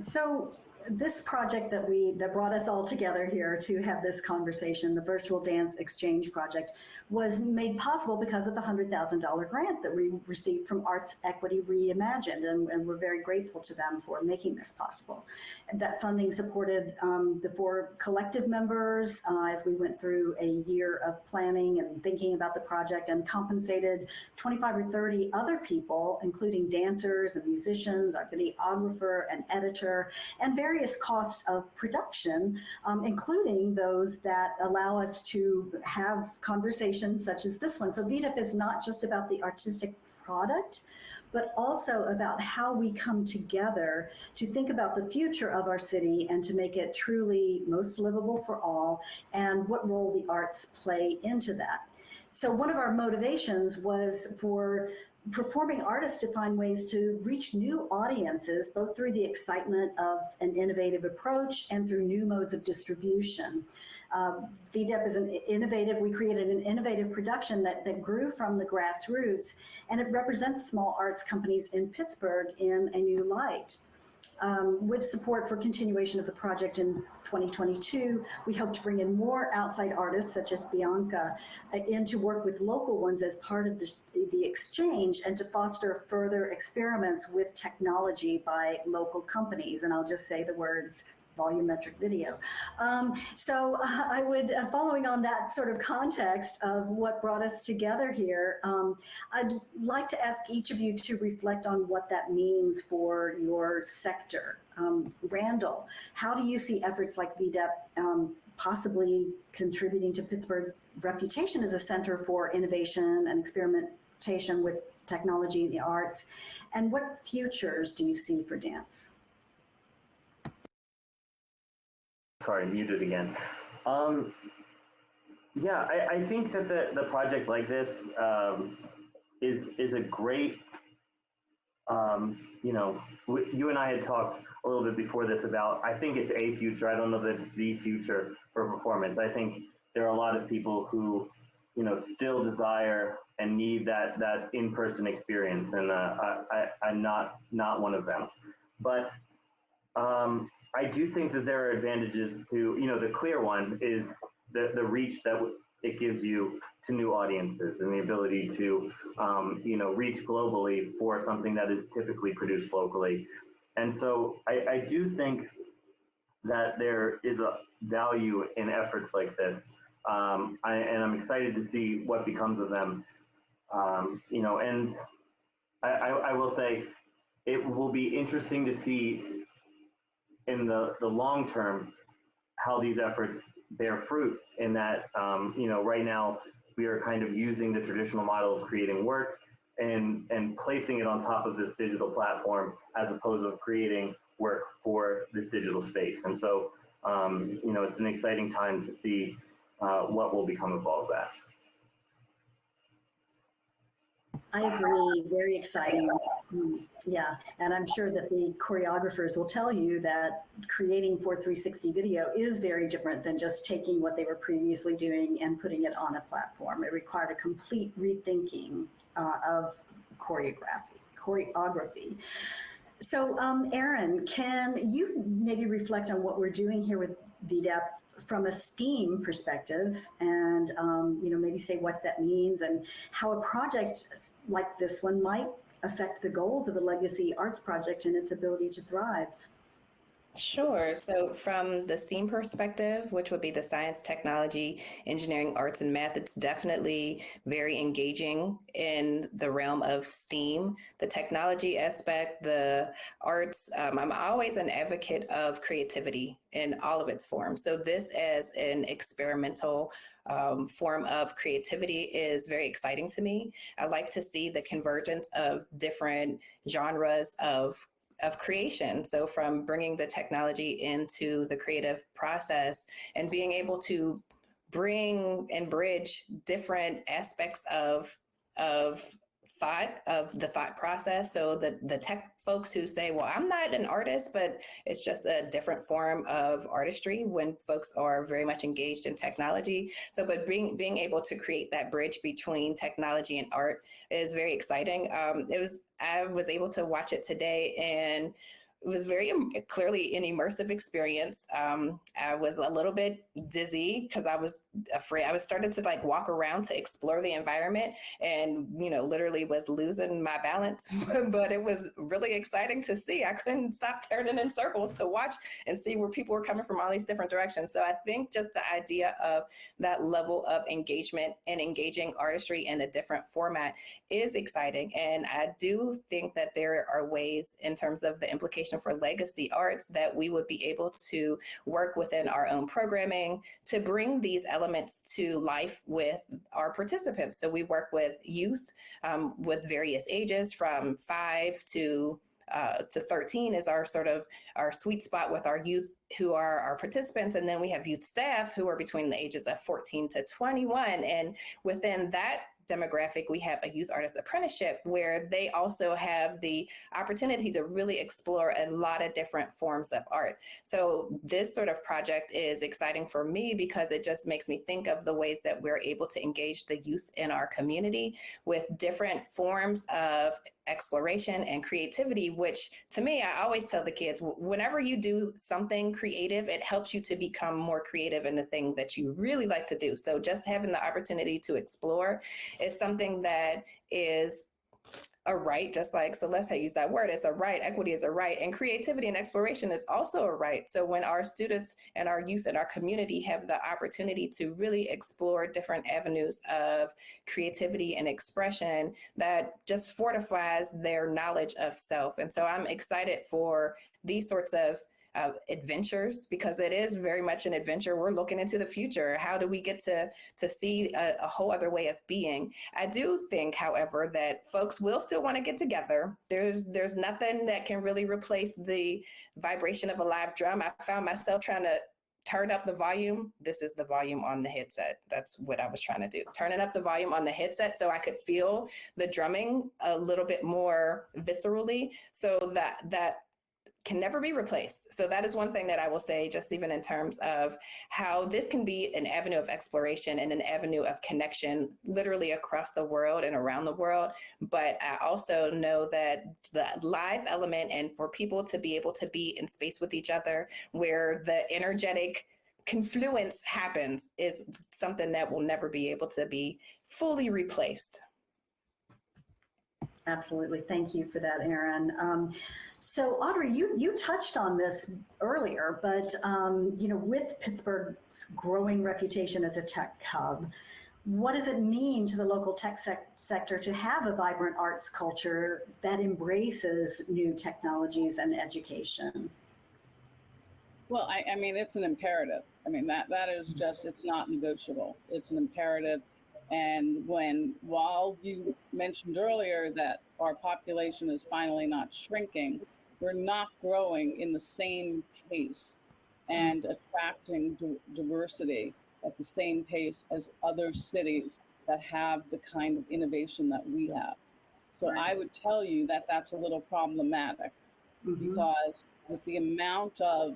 So this project that brought us all together here to have this conversation, the Virtual Dance Exchange Project, was made possible because of the $100,000 grant that we received from Arts Equity Reimagined, and we're very grateful to them for making this possible. And that funding supported the 4 collective members as we went through a year of planning and thinking about the project, and compensated 25 or 30 other people, including dancers and musicians, our videographer and editor, and various costs of production, including those that allow us to have conversations such as this one. So VDEP is not just about the artistic product, but also about how we come together to think about the future of our city and to make it truly most livable for all, and what role the arts play into that. So one of our motivations was for performing artists to find ways to reach new audiences, both through the excitement of an innovative approach and through new modes of distribution. VDEP is we created an innovative production that grew from the grassroots, and it represents small arts companies in Pittsburgh in a new light. With support for continuation of the project in 2022, we hope to bring in more outside artists such as Bianca in to work with local ones as part of the exchange and to foster further experiments with technology by local companies. And I'll just say the words volumetric video. So I would, following on that sort of context of what brought us together here, I'd like to ask each of you to reflect on what that means for your sector. Randall, how do you see efforts like VDEP possibly contributing to Pittsburgh's reputation as a center for innovation and experimentation with technology and the arts? And what futures do you see for dance? Sorry, muted again. Yeah, I think that the project like this is a great, you know, you and I had talked a little bit before this about, I think it's a future. I don't know that it's the future for performance. I think there are a lot of people who, you know, still desire and need that in-person experience, and I'm not one of them. But I do think that there are advantages to, you know, the clear one is the reach that it gives you to new audiences and the ability to, you know, reach globally for something that is typically produced locally. And so I do think that there is a value in efforts like this. And I'm excited to see what becomes of them. You know, and I will say it will be interesting to see in the long term how these efforts bear fruit, in that, you know, right now we are kind of using the traditional model of creating work and placing it on top of this digital platform, as opposed to creating work for this digital space. And so, you know, it's an exciting time to see what will become of all of that. I agree, very exciting. Yeah, and I'm sure that the choreographers will tell you that creating for 360 video is very different than just taking what they were previously doing and putting it on a platform. It required a complete rethinking of choreography. So Erin, can you maybe reflect on what we're doing here with VDEP from a STEAM perspective, and you know, maybe say what that means and how a project like this one might affect the goals of the Legacy Arts Project and its ability to thrive? Sure. So from the STEAM perspective, which would be the science, technology, engineering, arts, and math, it's definitely very engaging in the realm of STEAM. The technology aspect, the arts, I'm always an advocate of creativity in all of its forms. So this as an experimental form of creativity is very exciting to me. I like to see the convergence of different genres of creation. So from bringing the technology into the creative process and being able to bring and bridge different aspects of the thought process. So the tech folks who say, well, I'm not an artist, but it's just a different form of artistry when folks are very much engaged in technology. So, but being able to create that bridge between technology and art is very exciting. I was able to watch it today, and it was very clearly an immersive experience. I was a little bit dizzy because I was afraid. I was starting to like walk around to explore the environment, and you know, literally was losing my balance. But it was really exciting to see. I couldn't stop turning in circles to watch and see where people were coming from all these different directions. So I think just the idea of that level of engagement and engaging artistry in a different format is exciting. And I do think that there are ways in terms of the implication for legacy arts that we would be able to work within our own programming to bring these elements to life with our participants. So we work with youth with various ages from 5 to 13 is our sort of our sweet spot with our youth who are our participants. And then we have youth staff who are between the ages of 14 to 21. And within that demographic, we have a youth artist apprenticeship where they also have the opportunity to really explore a lot of different forms of art. So this sort of project is exciting for me because it just makes me think of the ways that we're able to engage the youth in our community with different forms of exploration and creativity, which to me, I always tell the kids, whenever you do something creative, it helps you to become more creative in the thing that you really like to do. So just having the opportunity to explore is something that is a right, just like Celeste had used that word. It's a right. Equity is a right. And creativity and exploration is also a right. So when our students and our youth and our community have the opportunity to really explore different avenues of creativity and expression, that just fortifies their knowledge of self. And so I'm excited for these sorts of adventures, because it is very much an adventure. We're looking into the future. How do we get to see a whole other way of being? I do think, however, that folks will still want to get together. There's nothing that can really replace the vibration of a live drum. I found myself trying to turn up the volume. This is the volume on the headset. That's what I was trying to do. Turning up the volume on the headset so I could feel the drumming a little bit more viscerally, so that can never be replaced. So that is one thing that I will say, just even in terms of how this can be an avenue of exploration and an avenue of connection, literally across the world and around the world. But I also know that the live element, and for people to be able to be in space with each other where the energetic confluence happens, is something that will never be able to be fully replaced. Absolutely. Thank you for that, Erin. So Audrey, you touched on this earlier, but with Pittsburgh's growing reputation as a tech hub, what does it mean to the local tech sector to have a vibrant arts culture that embraces new technologies and education? Well, I mean, it's an imperative. I mean, that is just, it's not negotiable. It's an imperative. And while you mentioned earlier that our population is finally not shrinking, we're not growing in the same pace and attracting diversity at the same pace as other cities that have the kind of innovation that we have. So I would tell you that that's a little problematic, because with the amount of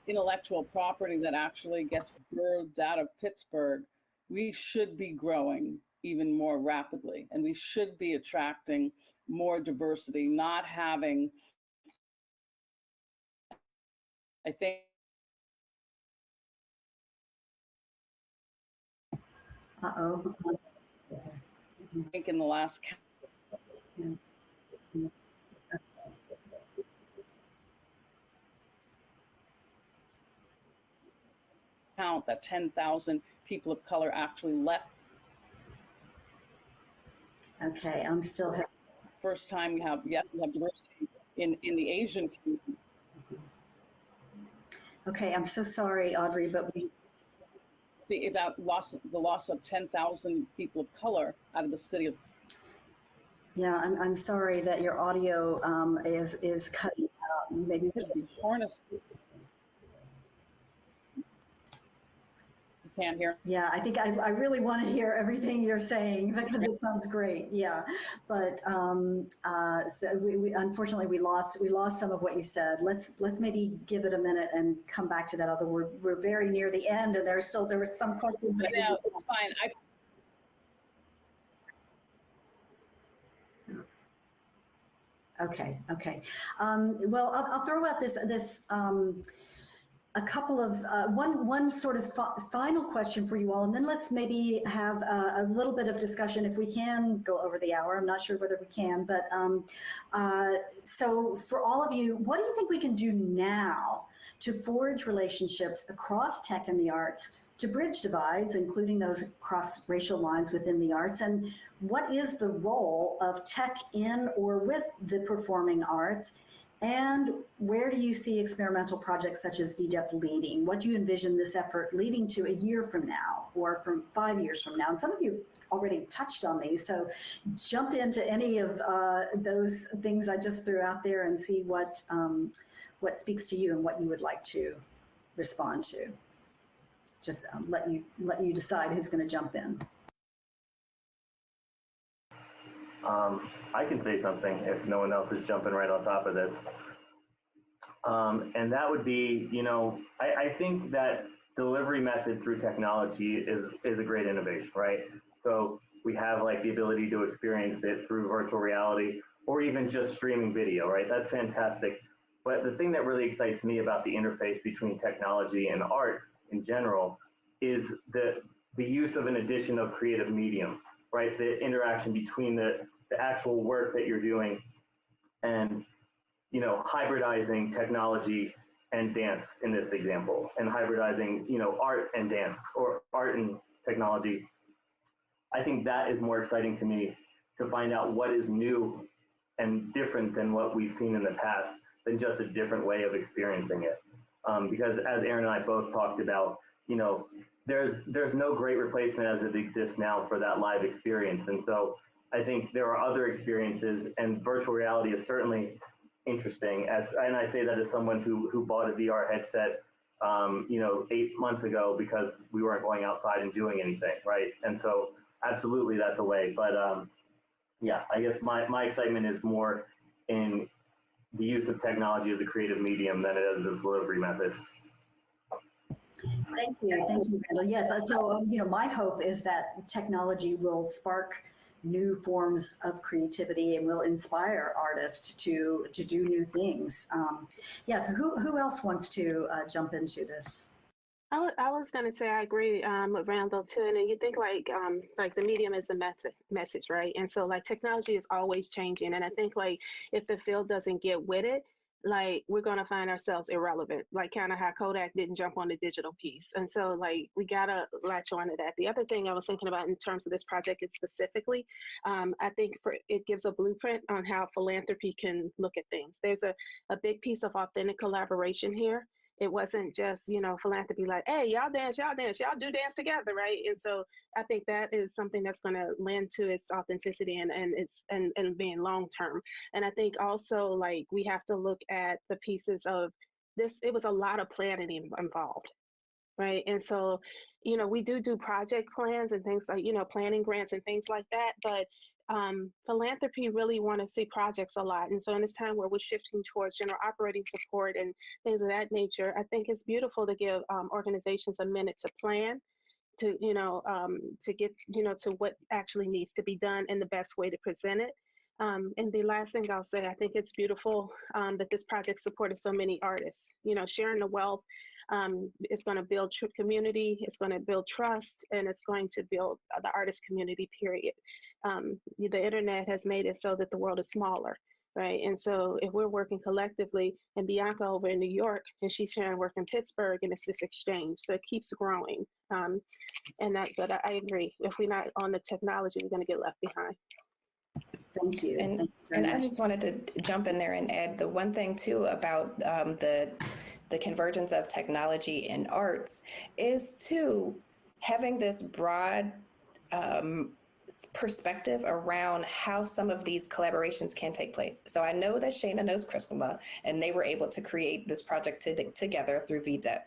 intellectual property that actually gets birthed out of Pittsburgh, we should be growing even more rapidly, and we should be attracting more diversity, not having, I think, in the last count that 10,000 people of color actually left. Okay, I'm still. First time we have diversity in the Asian community. Okay, I'm so sorry, Audrey, but the loss of 10,000 people of color out of the city of. Yeah, I'm sorry that your audio is cutting out. Maybe could be harnessed. You can't hear. Yeah, I think I really want to hear everything you're saying, because it sounds great. Yeah, but so we unfortunately we lost some of what you said. Let's maybe give it a minute and come back to that. Although we're very near the end, and there was some questions. Yeah, it's fine. Okay. Well, I'll throw out this a couple of one sort of final question for you all, and then let's maybe have a little bit of discussion if we can go over the hour. I'm not sure whether we can, but so for all of you, what do you think we can do now to forge relationships across tech and the arts, to bridge divides, including those cross-racial lines within the arts? And what is the role of tech in or with the performing arts? And where do you see experimental projects such as VDEP leading? What do you envision this effort leading to a year from now, or from 5 years from now? And some of you already touched on these, so jump into any of those things I just threw out there and see what speaks to you and what you would like to respond to. Just let you decide who's going to jump in. I can say something if no one else is jumping right on top of this. And that would be, I think that delivery method through technology is a great innovation, right? So we have like the ability to experience it through virtual reality or even just streaming video, right? That's fantastic. But the thing that really excites me about the interface between technology and art in general is the use of an addition of creative medium, right? The interaction between the actual work that you're doing and, you know, hybridizing technology and dance in this example, and hybridizing, you know, art and dance or art and technology. I think that is more exciting to me, to find out what is new and different than what we've seen in the past, than just a different way of experiencing it. Because as Erin and I both talked about, you know, there's no great replacement as it exists now for that live experience. And so I think there are other experiences, and virtual reality is certainly interesting. And I say that as someone who bought a VR headset, you know, 8 months ago because we weren't going outside and doing anything, right? And so absolutely that's a way. But yeah, I guess my excitement is more in the use of technology as a creative medium than it is as a delivery method. Thank you, Randall. Yes, so you know, my hope is that technology will spark new forms of creativity and will inspire artists to do new things. Yeah, so who else wants to jump into this? I was going to say I agree with Randall too, and you think like the medium is the message, right? And so like technology is always changing, and I think like if the field doesn't get with it, like we're going to find ourselves irrelevant, like kind of how Kodak didn't jump on the digital piece. And so like we got to latch on to that. The other thing I was thinking about in terms of this project is specifically, I think it gives a blueprint on how philanthropy can look at things. There's a big piece of authentic collaboration here. It wasn't just, you know, philanthropy like, hey, y'all dance, y'all do dance together, right? And so I think that is something that's going to lend to its authenticity and being long term. And I think also like we have to look at the pieces of this. It was a lot of planning involved, right? And so, you know, we do project plans and things like, you know, planning grants and things like that, but philanthropy really want to see projects a lot. And so in this time where we're shifting towards general operating support and things of that nature, I think it's beautiful to give organizations a minute to plan, to, you know, to get, you know, to what actually needs to be done and the best way to present it. And the last thing I'll say, I think it's beautiful that this project supported so many artists, you know, sharing the wealth. It's going to build community, it's going to build trust, and it's going to build the artist community, period. The internet has made it so that the world is smaller, right? And so if we're working collectively, and Bianca over in New York, and she's sharing work in Pittsburgh, and it's this exchange, so it keeps growing. But I agree, if we're not on the technology, we're going to get left behind. Thank you. And I just wanted to jump in there and add the one thing too about the convergence of technology and arts is to having this broad perspective around how some of these collaborations can take place. So I know that Shayna knows Crystal, and they were able to create this project together through VDEP.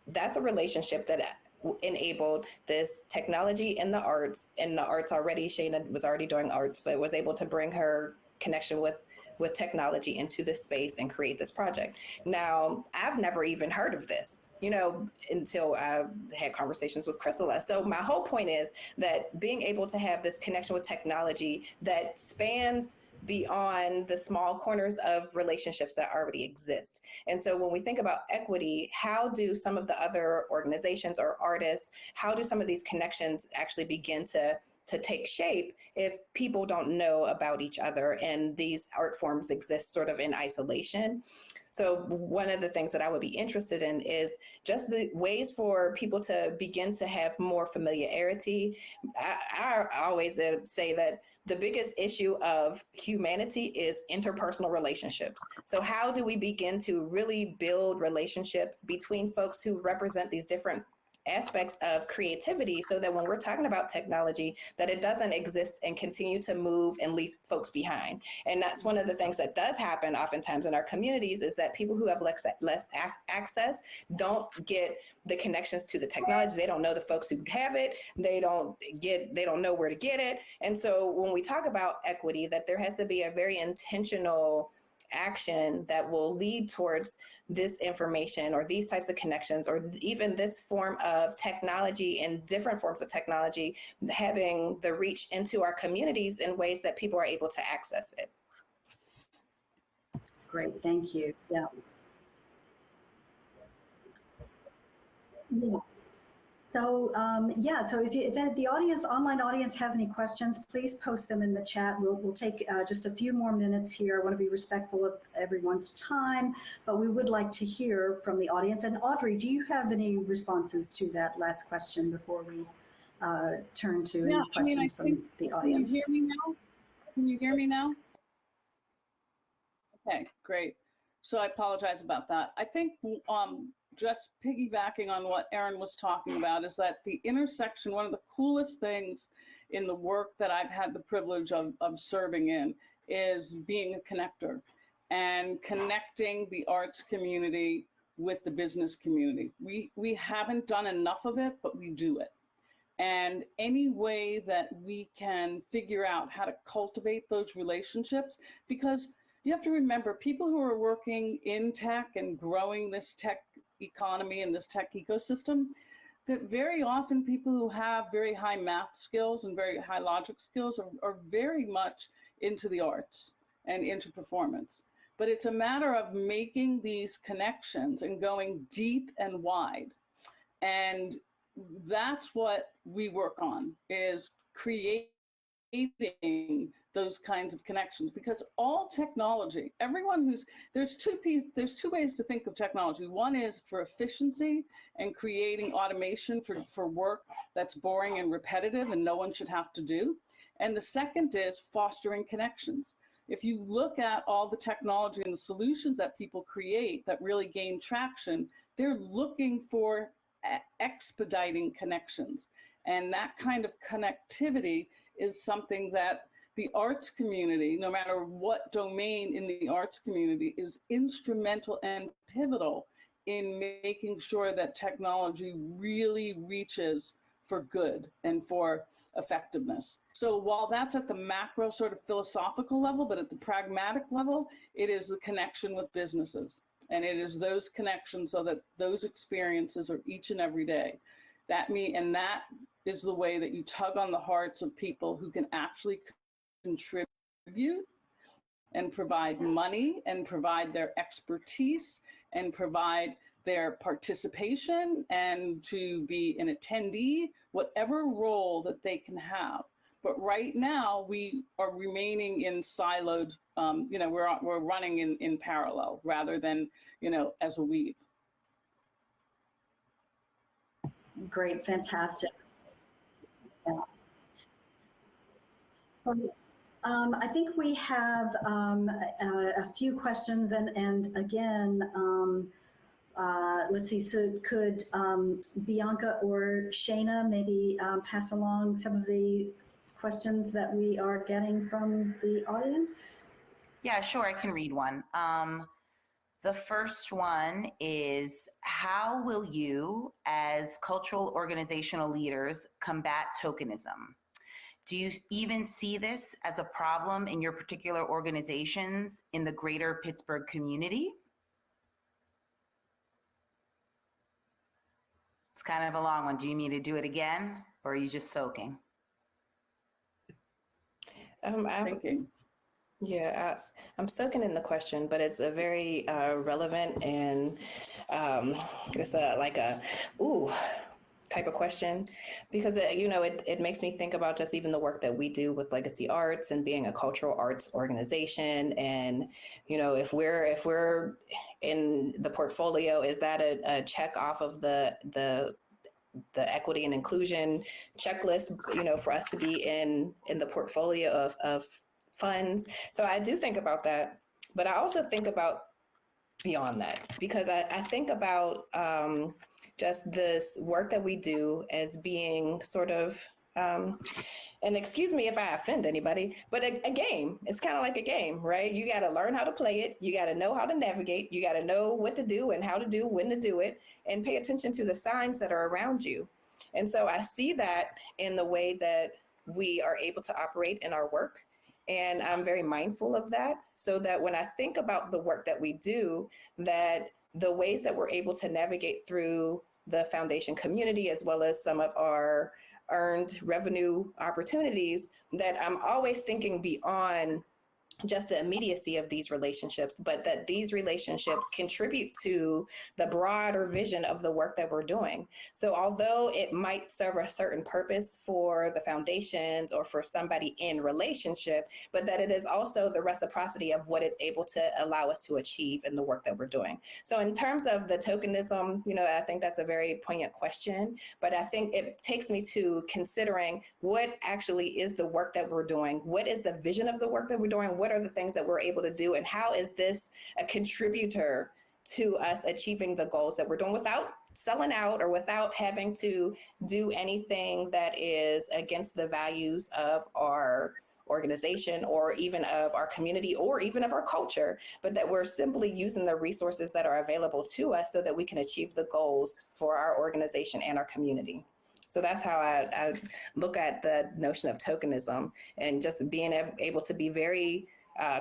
That's a relationship that enabled this technology in the arts. In the arts already, Shayna was already doing arts, but was able to bring her connection with technology into this space and create this project. Now, I've never even heard of this, you know, until I had conversations with Crystal. So my whole point is that being able to have this connection with technology that spans beyond the small corners of relationships that already exist. And so when we think about equity, how do some of the other organizations or artists, how do some of these connections actually begin to take shape if people don't know about each other and these art forms exist sort of in isolation? So one of the things that I would be interested in is just the ways for people to begin to have more familiarity. I always say that the biggest issue of humanity is interpersonal relationships. So how do we begin to really build relationships between folks who represent these different aspects of creativity, so that when we're talking about technology, that it doesn't exist and continue to move and leave folks behind? And that's one of the things that does happen oftentimes in our communities, is that people who have less access don't get the connections to the technology. They don't know the folks who have it. They don't know where to get it. And so when we talk about equity, that there has to be a very intentional action that will lead towards this information or these types of connections, or even this form of technology and different forms of technology having the reach into our communities in ways that people are able to access it. Great, thank you. Yeah. Yeah. So so if the audience, online audience, has any questions, please post them in the chat. We'll take just a few more minutes here. I want to be respectful of everyone's time, but we would like to hear from the audience. And Audrey, do you have any responses to that last question before we turn to any questions from the audience? Can you hear me now? Can you hear me now? Okay, great. So I apologize about that. I think just piggybacking on what Erin was talking about is that the intersection, one of the coolest things in the work that I've had the privilege of serving in is being a connector and connecting the arts community with the business community. We haven't done enough of it, but we do it. And any way that we can figure out how to cultivate those relationships, because you have to remember, people who are working in tech and growing this tech economy and this tech ecosystem, that very often people who have very high math skills and very high logic skills are very much into the arts and into performance. But it's a matter of making these connections and going deep and wide. And that's what we work on, is creating those kinds of connections, because all technology, there's two ways to think of technology. One is for efficiency and creating automation for work that's boring and repetitive and no one should have to do. And the second is fostering connections. If you look at all the technology and the solutions that people create that really gain traction, they're looking for expediting connections. And that kind of connectivity is something that the arts community, no matter what domain in the arts community, is instrumental and pivotal in making sure that technology really reaches for good and for effectiveness. So while that's at the macro sort of philosophical level, but at the pragmatic level, it is the connection with businesses. And it is those connections so that those experiences are each and every day. That is the way that you tug on the hearts of people who can actually contribute and provide money and provide their expertise and provide their participation and to be an attendee, whatever role that they can have. But right now we are remaining in siloed, we're running in parallel rather than, as a weave. Great, fantastic. Yeah. So, I think we have a few questions, and again, let's see, so could Bianca or Shayna maybe pass along some of the questions that we are getting from the audience? Yeah, sure, I can read one. The first one is, how will you, as cultural organizational leaders, combat tokenism? Do you even see this as a problem in your particular organizations in the greater Pittsburgh community? It's kind of a long one. Do you need me to do it again, or are you just soaking? Thinking. Yeah, I'm soaking in the question, but it's a very relevant and it's a type of question, because it makes me think about just even the work that we do with Legacy Arts and being a cultural arts organization. And if we're in the portfolio, is that a check off of the equity and inclusion checklist, for us to be in the portfolio of funds? So I do think about that, but I also think about beyond that, because I think about just this work that we do as being sort of, and excuse me if I offend anybody, but a game. It's kind of like a game, right? You got to learn how to play it. You got to know how to navigate. You got to know what to do and how to do, when to do it, and pay attention to the signs that are around you. And so I see that in the way that we are able to operate in our work. And I'm very mindful of that, so that when I think about the work that we do, that the ways that we're able to navigate through the foundation community, as well as some of our earned revenue opportunities, that I'm always thinking beyond just the immediacy of these relationships, but that these relationships contribute to the broader vision of the work that we're doing. So although it might serve a certain purpose for the foundations or for somebody in relationship, but that it is also the reciprocity of what it's able to allow us to achieve in the work that we're doing. So in terms of the tokenism, I think that's a very poignant question, but I think it takes me to considering what actually is the work that we're doing, what is the vision of the work that we're doing, what are the things that we're able to do, and how is this a contributor to us achieving the goals that we're doing without selling out or without having to do anything that is against the values of our organization or even of our community or even of our culture, but that we're simply using the resources that are available to us so that we can achieve the goals for our organization and our community. So that's how I look at the notion of tokenism, and just being able to be very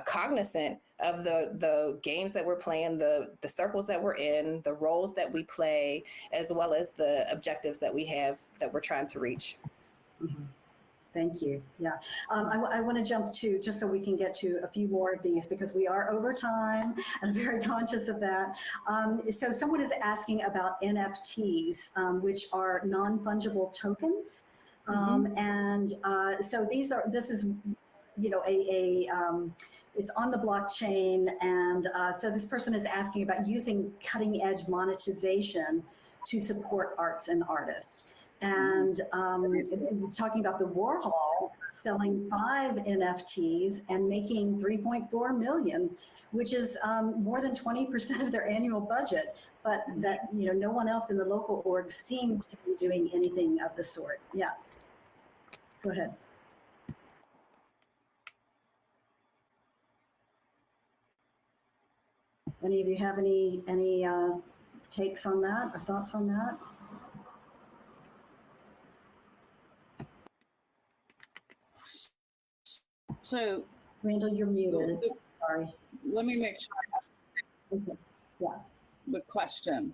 cognizant of the games that we're playing, the circles that we're in, the roles that we play, as well as the objectives that we have that we're trying to reach. Mm-hmm. Thank you. Yeah. I want to jump to, just so we can get to a few more of these, because we are over time and very conscious of that. So someone is asking about NFTs, which are non-fungible tokens. And so this is, it's on the blockchain. And so this person is asking about using cutting edge monetization to support arts and artists. And talking about the Warhol selling 5 NFTs and making 3.4 million, which is more than 20% of their annual budget. But that, no one else in the local org seems to be doing anything of the sort. Yeah. Go ahead. Any of you have any takes on that or thoughts on that? So, Randall, you're muted. Sorry. Let me make sure. Okay. Yeah. The question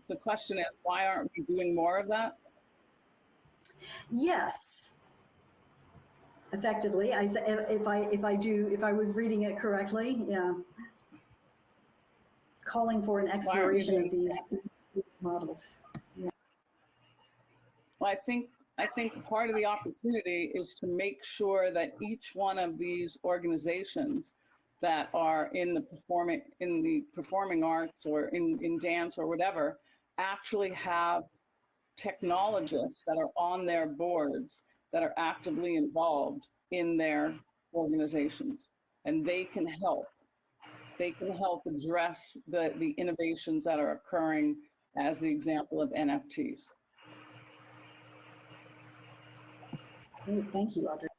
is, why aren't we doing more of that? Yes. Effectively, if I was reading it correctly, yeah. Calling for an exploration of these models. Yeah. Well, I think part of the opportunity is to make sure that each one of these organizations that are in the performing arts or in dance or whatever actually have technologists that are on their boards that are actively involved in their organizations, and they can help address the innovations that are occurring, as the example of NFTs. Great, thank you, Audrey.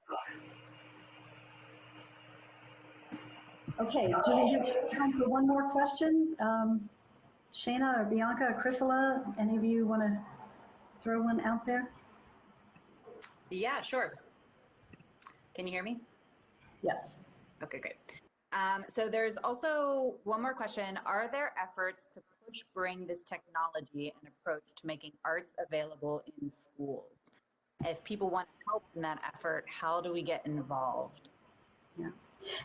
Okay, do we have time for one more question? Shana or Bianca or Chrysela, any of you want to throw one out there? Yeah, sure. Can you hear me? Yes. Okay, great. So there's also one more question. Are there efforts to bring this technology and approach to making arts available in schools? If people want to help in that effort, how do we get involved? Yeah.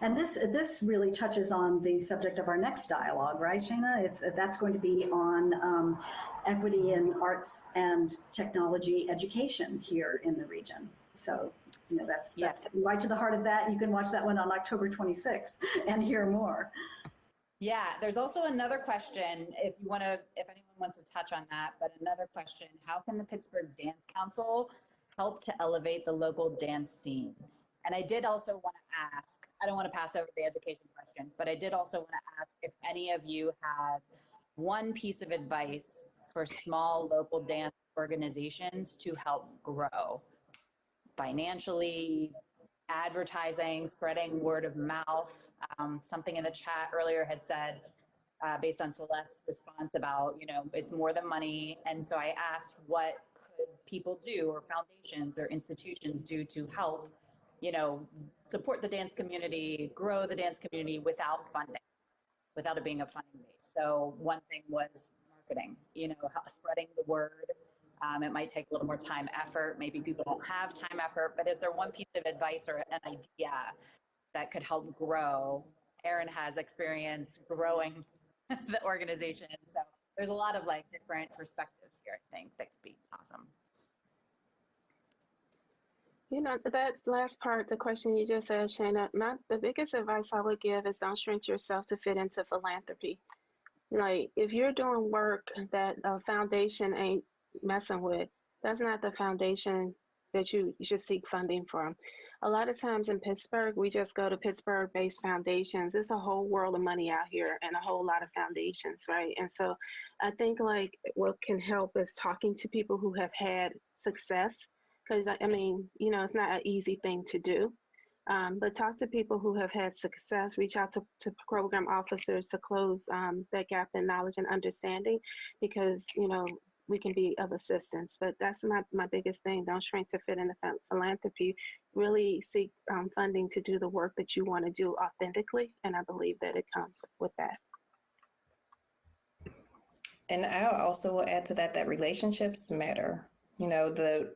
And this really touches on the subject of our next dialogue, right, Shana? That's going to be on equity in arts and technology education here in the region. So, that's right to the heart of that. You can watch that one on October 26th and hear more. Yeah, there's also another question, if anyone wants to touch on that, but another question, how can the Pittsburgh Dance Council help to elevate the local dance scene? And I did also want to ask, I don't want to pass over the education question, but I did also want to ask if any of you had one piece of advice for small local dance organizations to help grow financially, advertising, spreading word of mouth. Something in the chat earlier had said, based on Celeste's response about, it's more than money. And so I asked, what could people do, or foundations or institutions do to help support the dance community, grow the dance community without funding, without it being a funding base. So one thing was marketing, spreading the word. It might take a little more time, effort. Maybe people don't have time, effort, but is there one piece of advice or an idea that could help grow? Erin has experience growing the organization. So there's a lot of different perspectives here, I think, that could be awesome. That last part, the question you just asked, Shana, the biggest advice I would give is don't shrink yourself to fit into philanthropy. If you're doing work that a foundation ain't messing with, that's not the foundation that you should seek funding from. A lot of times in Pittsburgh, we just go to Pittsburgh-based foundations. There's a whole world of money out here and a whole lot of foundations, right? And so I think what can help is talking to people who have had success, because it's not an easy thing to do. But talk to people who have had success, reach out to program officers to close that gap in knowledge and understanding, because, we can be of assistance. But that's my biggest thing. Don't shrink to fit into philanthropy. Really seek funding to do the work that you want to do authentically. And I believe that it comes with that. And I also will add to that relationships matter. The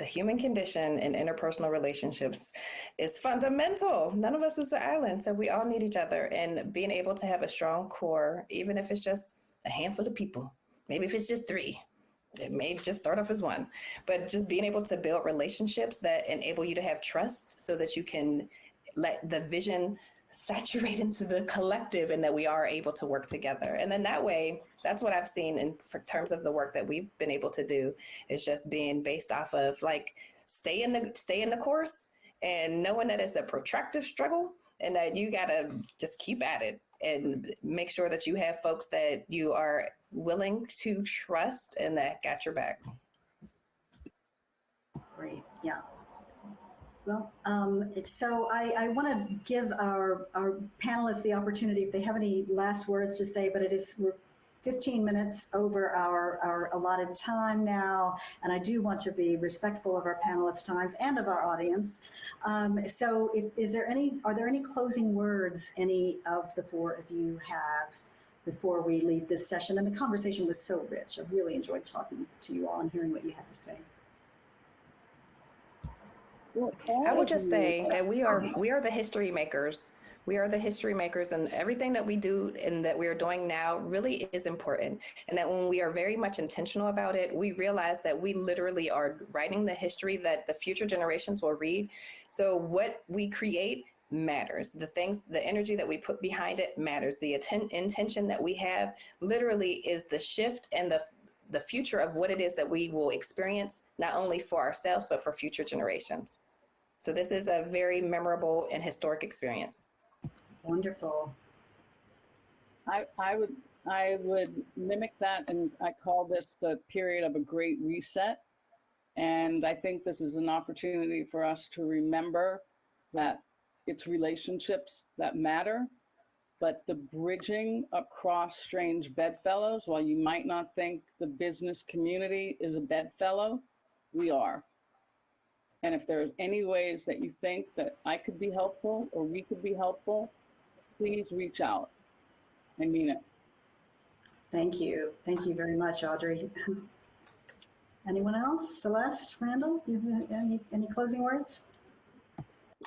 human condition and interpersonal relationships is fundamental. None of us is an island, so we all need each other. And being able to have a strong core, even if it's just a handful of people, maybe if it's just 3, it may just start off as 1, but just being able to build relationships that enable you to have trust so that you can let the vision saturate into the collective and that we are able to work together. And then that way, that's what I've seen in terms of the work that we've been able to do, is just being based off of stay in the course and knowing that it's a protracted struggle and that you gotta just keep at it and make sure that you have folks that you are willing to trust and that got your back. Great, yeah. Well, so I want to give our panelists the opportunity if they have any last words to say, but we're 15 minutes over our allotted time now, and I do want to be respectful of our panelists' times and of our audience. So are there any closing words any of the 4 of you have before we leave this session? And the conversation was so rich. I really enjoyed talking to you all and hearing what you had to say. I would just say that we are the history makers. We are the history makers, and everything that we do and that we are doing now really is important. And that when we are very much intentional about it, we realize that we literally are writing the history that the future generations will read. So what we create matters. The energy that we put behind it matters. The intention that we have literally is the shift and the future of what it is that we will experience, not only for ourselves, but for future generations. So this is a very memorable and historic experience. Wonderful. I would mimic that, and I call this the period of a great reset. And I think this is an opportunity for us to remember that it's relationships that matter, but the bridging across strange bedfellows, while you might not think the business community is a bedfellow, we are. And if there's any ways that you think that I could be helpful or we could be helpful, please reach out. I mean it. Thank you. Thank you very much, Audrey. Anyone else? Celeste, Randall, do you have any closing words?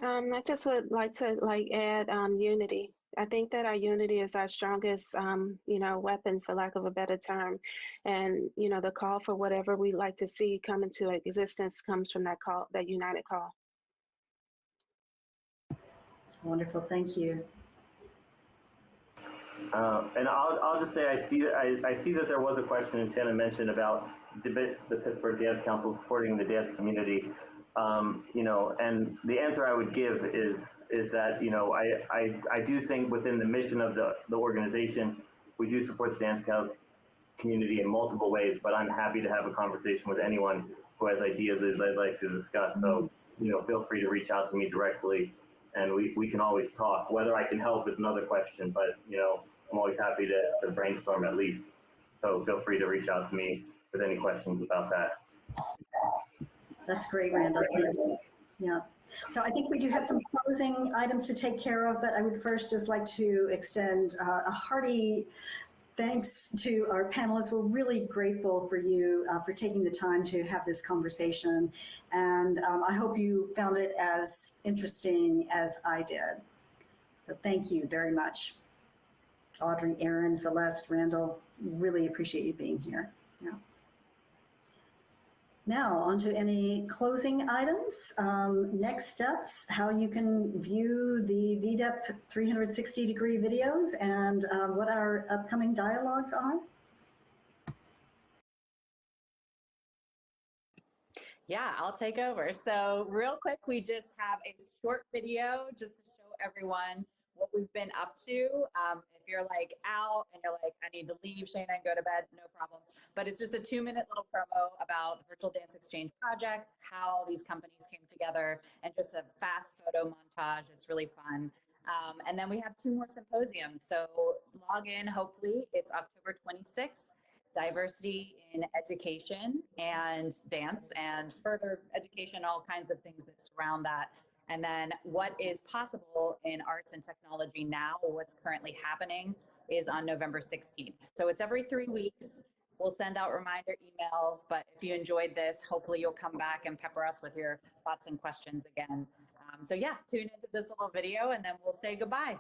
I just would like to add unity. I think that our unity is our strongest, weapon, for lack of a better term. And, the call for whatever we like to see come into existence comes from that call, that united call. Wonderful. Thank you. And I'll just say I see that there was a question, and Shannon mentioned about the Pittsburgh Dance Council supporting the dance community. And the answer I would give is that, I do think within the mission of the organization, we do support the dance community in multiple ways, but I'm happy to have a conversation with anyone who has ideas that they'd like to discuss. So, feel free to reach out to me directly, and we can always talk. Whether I can help is another question, but, I'm always happy to brainstorm at least. So feel free to reach out to me with any questions about that. That's great, Randall. Yeah. So I think we do have some closing items to take care of, but I would first just like to extend a hearty thanks to our panelists. We're really grateful for you for taking the time to have this conversation. And I hope you found it as interesting as I did. So thank you very much. Audrey, Erin, Celeste, Randall, really appreciate you being here. Yeah. Now, on to any closing items. Next steps, how you can view the VDEP 360-degree videos and what our upcoming dialogues are. Yeah, I'll take over. So real quick, we just have a short video just to show everyone what we've been up to. If you're like out and you're like, I need to leave, Shayna, and go to bed, no problem. But it's just a 2-minute little promo about the Virtual Dance Exchange project, how these companies came together, and just a fast photo montage. It's really fun. And then we have 2 more symposiums. So log in, hopefully it's October 26th. Diversity in education and dance, and further education, all kinds of things that surround that. And then what is possible in arts and technology now, or what's currently happening, is on November 16th. So it's every 3 weeks. We'll send out reminder emails, but if you enjoyed this, hopefully you'll come back and pepper us with your thoughts and questions again. So yeah, tune into this little video and then we'll say goodbye.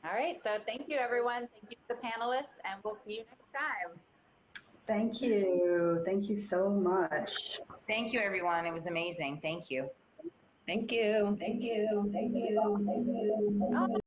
All right, so thank you, everyone. Thank you to the panelists, and we'll see you next time. Thank you. Thank you so much. Thank you, everyone. It was amazing. Thank you. Thank you. Thank you. Thank you. Thank you.